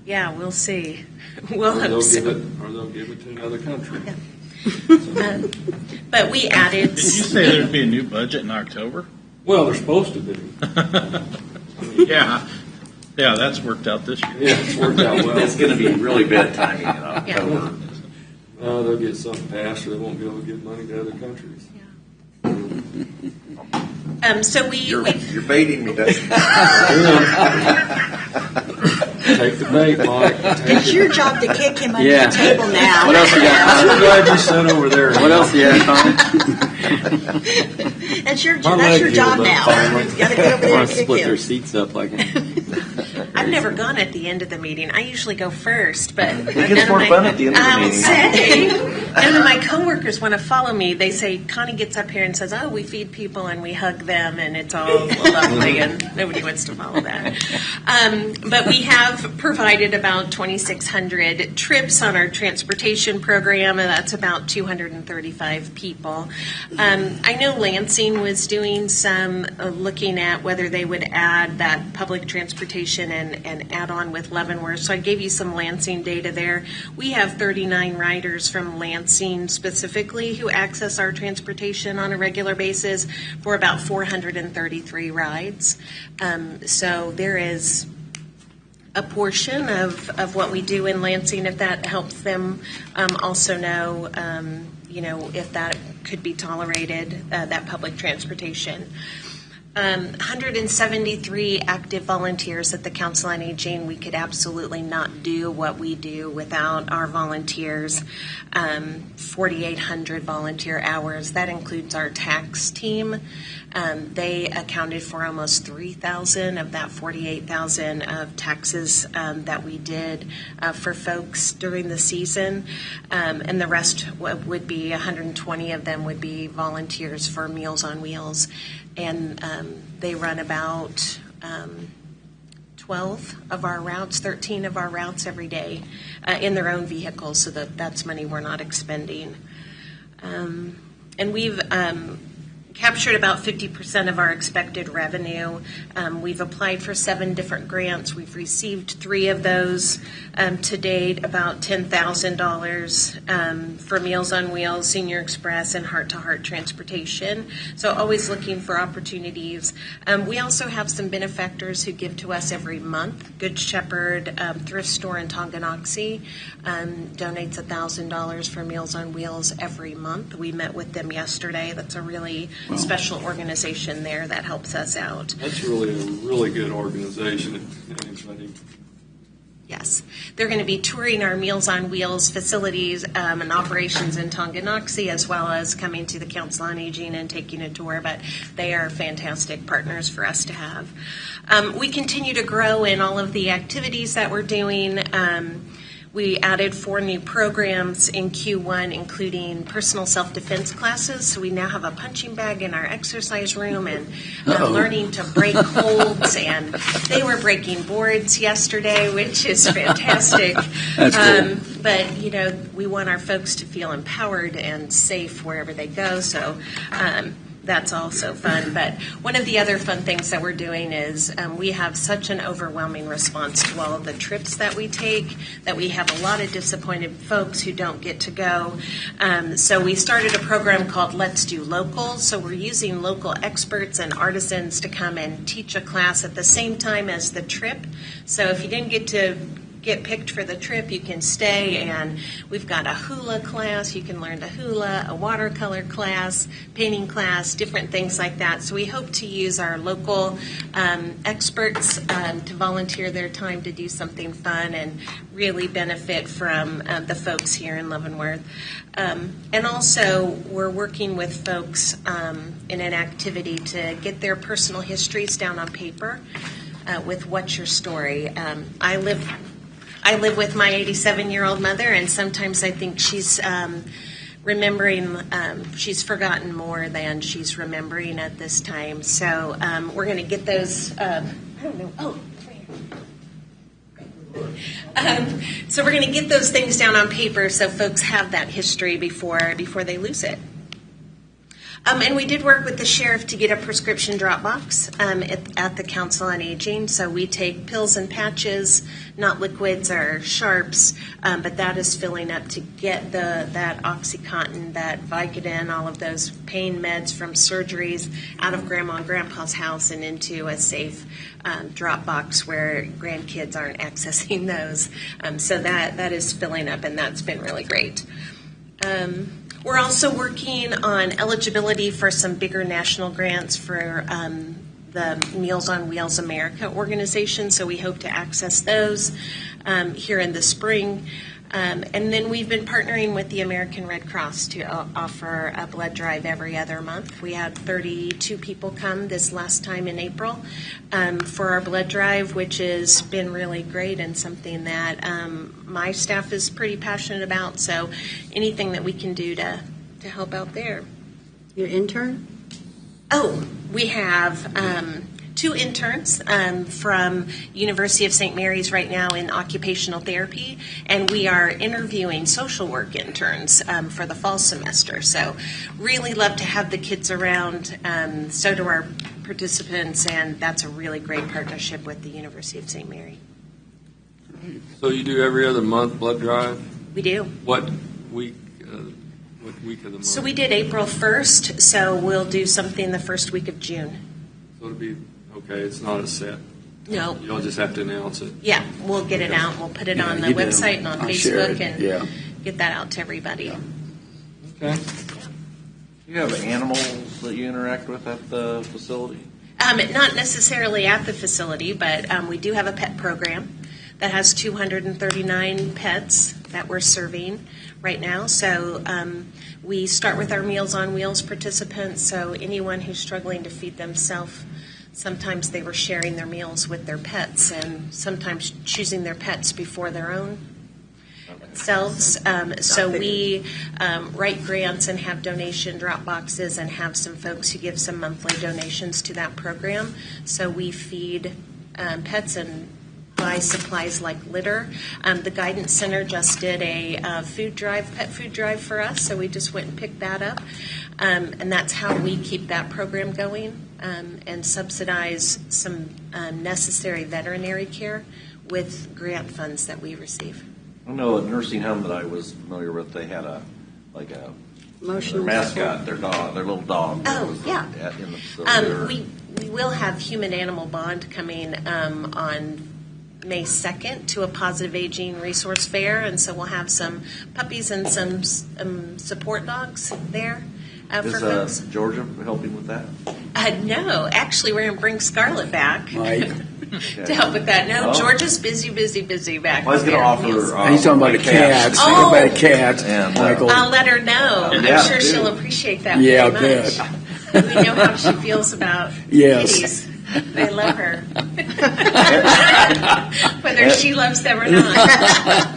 N: Yeah, we'll see. We'll hope so.
B: Or they'll give it to another country.
N: Yeah. But we added.
H: Did you say there'd be a new budget in October?
B: Well, they're supposed to be.
H: Yeah, that's worked out this year.
B: Yeah, it's worked out well.
E: It's going to be really bad timing in October.
B: They'll get something passed, or they won't be able to give money to other countries.
N: So
E: You're baiting me, Dustin.
B: Take the bait, Mike.
F: It's your job to kick him under the table now.
A: What else you got,
B: I'm glad you sat over there.
A: What else you got, Tommy?
F: That's your job now. You got to get over there and kick
A: Split their
F: him.
A: seats up like
N: I've never gone at the end of the meeting. I usually go first, but
E: It gets more fun at the end of the meeting.
N: I will say And then my coworkers want to follow me. They say, Connie gets up here and says, oh, we feed people and we hug them and it's all lovely, and nobody wants to follow that. But we have provided about 2,600 trips on our transportation program, and that's about 235 people. I know Lansing was doing some looking at whether they would add that public transportation and add on with Leavenworth. So I gave you some Lansing data there. We have 39 riders from Lansing specifically who access our transportation on a regular basis for about 433 rides. So there is a portion of what we do in Lansing, if that helps them also know, if that could be tolerated, that public transportation. 173 active volunteers at the Council on Aging. We could absolutely not do what we do without our volunteers. 4,800 volunteer hours. That includes our tax team. They accounted for almost 3,000 of that 48,000 of taxes that we did for folks during the season. And the rest would be 120 of them would be volunteers for Meals on Wheels. And they run about 12 of our routes, 13 of our routes every day in their own vehicles, so that's money we're not expending. And we've captured about 50% of our expected revenue. We've applied for 7 different grants. We've received 3 of those to date, about $10,000 for Meals on Wheels, Senior Express, and Heart to Heart Transportation. So always looking for opportunities. We also have some benefactors who give to us every month. Good Shepherd Thrift Store in Tonganoxie donates $1,000 for Meals on Wheels every month. We met with them yesterday. That's a really special organization there that helps us out.
B: That's really a really good organization.
N: Yes. They're going to be touring our Meals on Wheels facilities and operations in Tonganoxie, as well as coming to the Council on Aging and taking a tour, but they are fantastic partners for us to have. We continue to grow in all of the activities that we're doing. We added 4 new programs in Q1, including personal self-defense classes. So we now have a punching bag in our exercise room and learning to break holds. And they were breaking boards yesterday, which is fantastic.
C: That's cool.
N: But, we want our folks to feel empowered and safe wherever they go. So that's also fun. But one of the other fun things that we're doing is we have such an overwhelming response to all of the trips that we take that we have a lot of disappointed folks who don't get to go. So we started a program called Let's Do Local. So we're using local experts and artisans to come and teach a class at the same time as the trip. So if you didn't get picked for the trip, you can stay, and we've got a hula class. You can learn to hula, a watercolor class, painting class, different things like that. So we hope to use our local experts to volunteer their time to do something fun and really benefit from the folks here in Leavenworth. And also, we're working with folks in an activity to get their personal histories down on paper with What's Your Story. I live with my 87-year-old mother, and sometimes I think she's remembering, she's forgotten more than she's remembering at this time. So we're going to get those, so we're going to get those things down on paper so folks have that history before they lose it. And we did work with the sheriff to get a prescription drop box at the Council on Aging. So we take pills and patches, not liquids or sharps, but that is filling up to get that OxyContin, that Vicodin, all of those pain meds from surgeries out of Grandma and Grandpa's house and into a safe drop box where grandkids aren't accessing those. So that is filling up, and that's been really great. We're also working on eligibility for some bigger national grants for the Meals on Wheels America organization, so we hope to access those here in the spring. And then we've been partnering with the American Red Cross to offer a blood drive every other month. We had 32 people come this last time in April for our blood drive, which has been really great and something that my staff is pretty passionate about. So anything that we can do to help out there.
F: Your intern?
N: Oh, we have 2 interns from University of St. Mary's right now in occupational therapy, and we are interviewing social work interns for the fall semester. So really love to have the kids around. So do our participants, and that's a really great partnership with the University of St. Mary.
B: So you do every other month blood drive?
N: We do.
B: What week? What week of the month?
N: So we did April 1st, so we'll do something the first week of June.
B: So it'll be, okay, it's not a set.
N: No.
B: You'll just have to announce it.
N: Yeah, we'll get it out. We'll put it on the website and on Facebook and get that out to everybody.
B: Okay.
E: Do you have animals that you interact with at the facility?
N: Not necessarily at the facility, but we do have a pet program that has 239 pets that we're serving right now. So we start with our Meals on Wheels participants. So anyone who's struggling to feed themselves, sometimes they were sharing their meals with their pets and sometimes choosing their pets before their own selves. So we write grants and have donation drop boxes and have some folks who give some monthly donations to that program. So we feed pets and buy supplies like litter. The Guidance Center just did a pet food drive for us, so we just went and picked that up. And that's how we keep that program going and subsidize some necessary veterinary care with grant funds that we receive.
E: I know a nursing home that I was familiar with, they had their mascot, their little dog.
N: Oh, yeah.
E: In the facility.
N: We will have Human Animal Bond coming on May 2nd to a Positive Aging Resource Fair, and so we'll have some puppies and some support dogs there for folks.
E: Is Georgia helping with that?
N: No, actually, we're going to bring Scarlett back
C: Mike.
N: to help with that. No, Georgia's busy back.
E: I was going to offer.
C: He's talking about the cats.
N: Oh.
C: About the cats.
E: And,
C: Michael.
N: I'll let her know. I'm sure she'll appreciate that
C: Yeah,
N: very
C: I
N: much.
C: bet.
N: We know how she feels about
C: Yes.
N: kitties. They love her. Whether she loves them or not.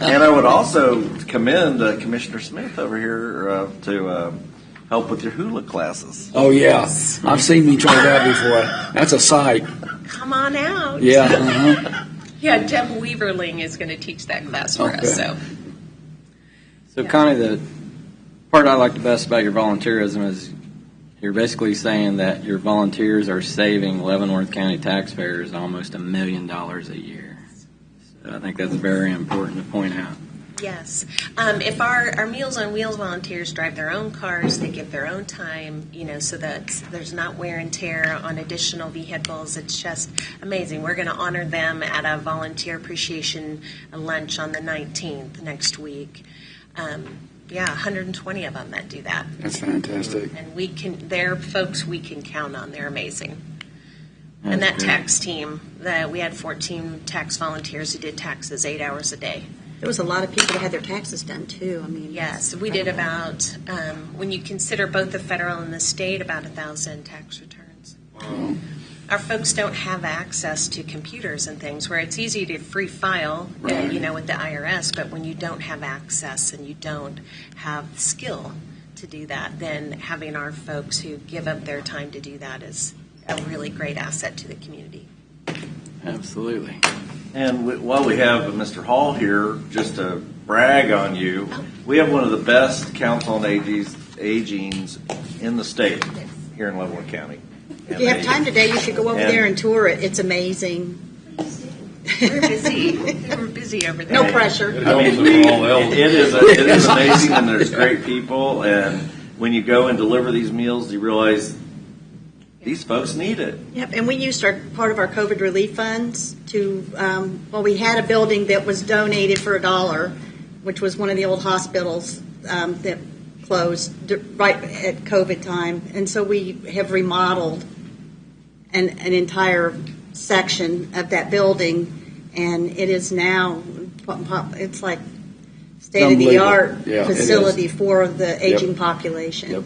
E: And I would also commend Commissioner Smith over here to help with your hula classes.
C: Oh, yeah. I've seen me try that before. That's a sight.
N: Come on out.
C: Yeah. Uh-huh.
N: Yeah, Deb Weaverling is going to teach that class for us.
A: So Connie, the part I like the best about your volunteerism is you're basically saying that your volunteers are saving Leavenworth County taxpayers almost $1 million a year. So I think that's very important to point out.
N: Yes. If our Meals on Wheels volunteers drive their own cars, they give their own time, so that there's not wear and tear on additional vehicles. It's just amazing. We're going to honor them at a volunteer appreciation lunch on the 19th next week. 120 of them that do that.
C: That's fantastic.
N: And they're folks we can count on. They're amazing. And that tax team, we had 14 tax volunteers who did taxes 8 hours a day.
F: There was a lot of people that had their taxes done, too.
N: Yes, we did about, when you consider both the federal and the state, about 1,000 tax returns.
C: Wow.
N: Our folks don't have access to computers and things where it's easy to free file,
C: Right.
N: with the IRS, but when you don't have access and you don't have the skill to do that, then having our folks who give up their time to do that is a really great asset to the community.
A: Absolutely.
E: And while we have Mr. Hall here, just to brag on you, we have one of the best council on agings in the state here in Leavenworth County.
F: If you have time today, you should go over there and tour it. It's amazing.
N: We're busy. We're busy over there.
F: No pressure.
E: It is amazing, and there's great people. And when you go and deliver these meals, you realize these folks need it.
F: Yep, and we used part of our COVID relief funds to, we had a building that was donated for $1, which was one of the old hospitals that closed right at COVID time. And so we have remodeled an entire section of that building, and it is now, it's like state-of-the-art
C: Unbelievable. Yeah, it is.
F: facility for the aging population.
C: Yep.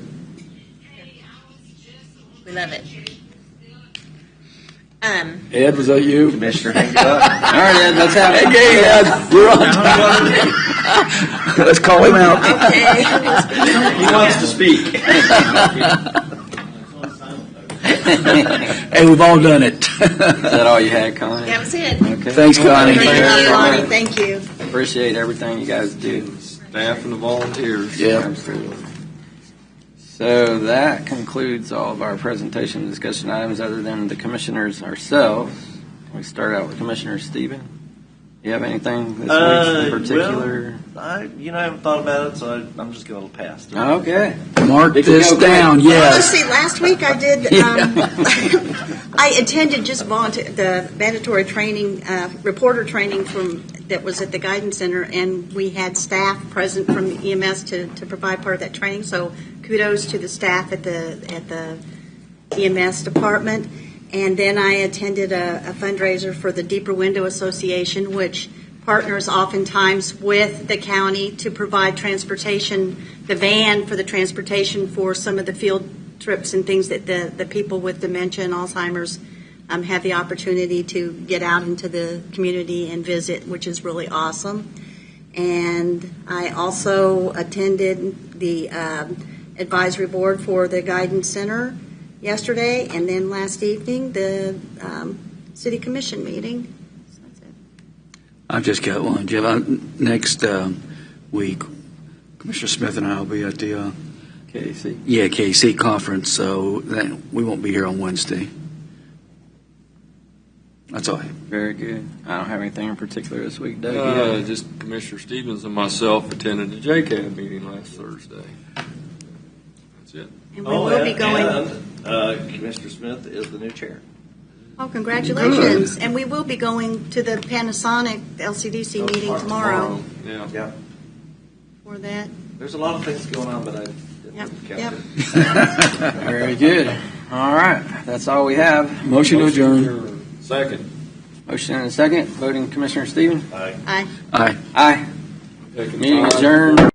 N: We love it.
C: Ed, was that you?
E: Commissioner Hancock.
A: All right, Ed, let's have it.
C: Hey, Ed, you're on time. Let's call him out.
E: He wants to speak.
C: Hey, we've all done it.
A: Is that all you had, Connie?
N: That was it.
A: Okay.
C: Thanks, Connie.
F: Thank you, Lonnie. Thank you.
A: Appreciate everything you guys do.
B: Staff and the volunteers.
A: Yeah, absolutely. So that concludes all of our presentation and discussion items other than the commissioners ourselves. We start out with Commissioner Stephen. You have anything this week in particular?
E: Well, I haven't thought about it, so I'm just going to pass.
A: Okay.
C: Mark
A: It can
C: this
A: go
C: down,
A: quick.
C: yes.
F: Let's see, last week I did, I attended just the mandatory training, reporter training that was at the Guidance Center, and we had staff present from EMS to provide part of that training, so kudos to the staff at the EMS department. And then I attended a fundraiser for the Deeper Window Association, which partners oftentimes with the county to provide transportation, the van for the transportation for some of the field trips and things that the people with dementia and Alzheimer's have the opportunity to get out into the community and visit, which is really awesome. And I also attended the advisory board for the Guidance Center yesterday, and then last evening, the city commission meeting. So that's it.
C: I've just got one, Jeff. Next week, Commissioner Smith and I will be at the KC conference, so we won't be here on Wednesday. That's all I have.
A: Very good. I don't have anything in particular this week, Doug.
B: Just Commissioner Stevens and myself attended the JCAB meeting last Thursday. That's it.
F: And we will be going.
E: Commissioner Smith is the new chair.
F: Oh, congratulations! And we will be going to the Panasonic LCDC meeting tomorrow.
B: Yeah.
F: For that.
E: There's a lot of things going on, but I didn't count it.
A: Very good. All right. That's all we have.
C: Motion to adjourn.
B: Second.
A: Motion and a second. Voting Commissioner Stephen.
E: Aye.
F: Aye.
C: Aye.
A: Aye. Meeting adjourned.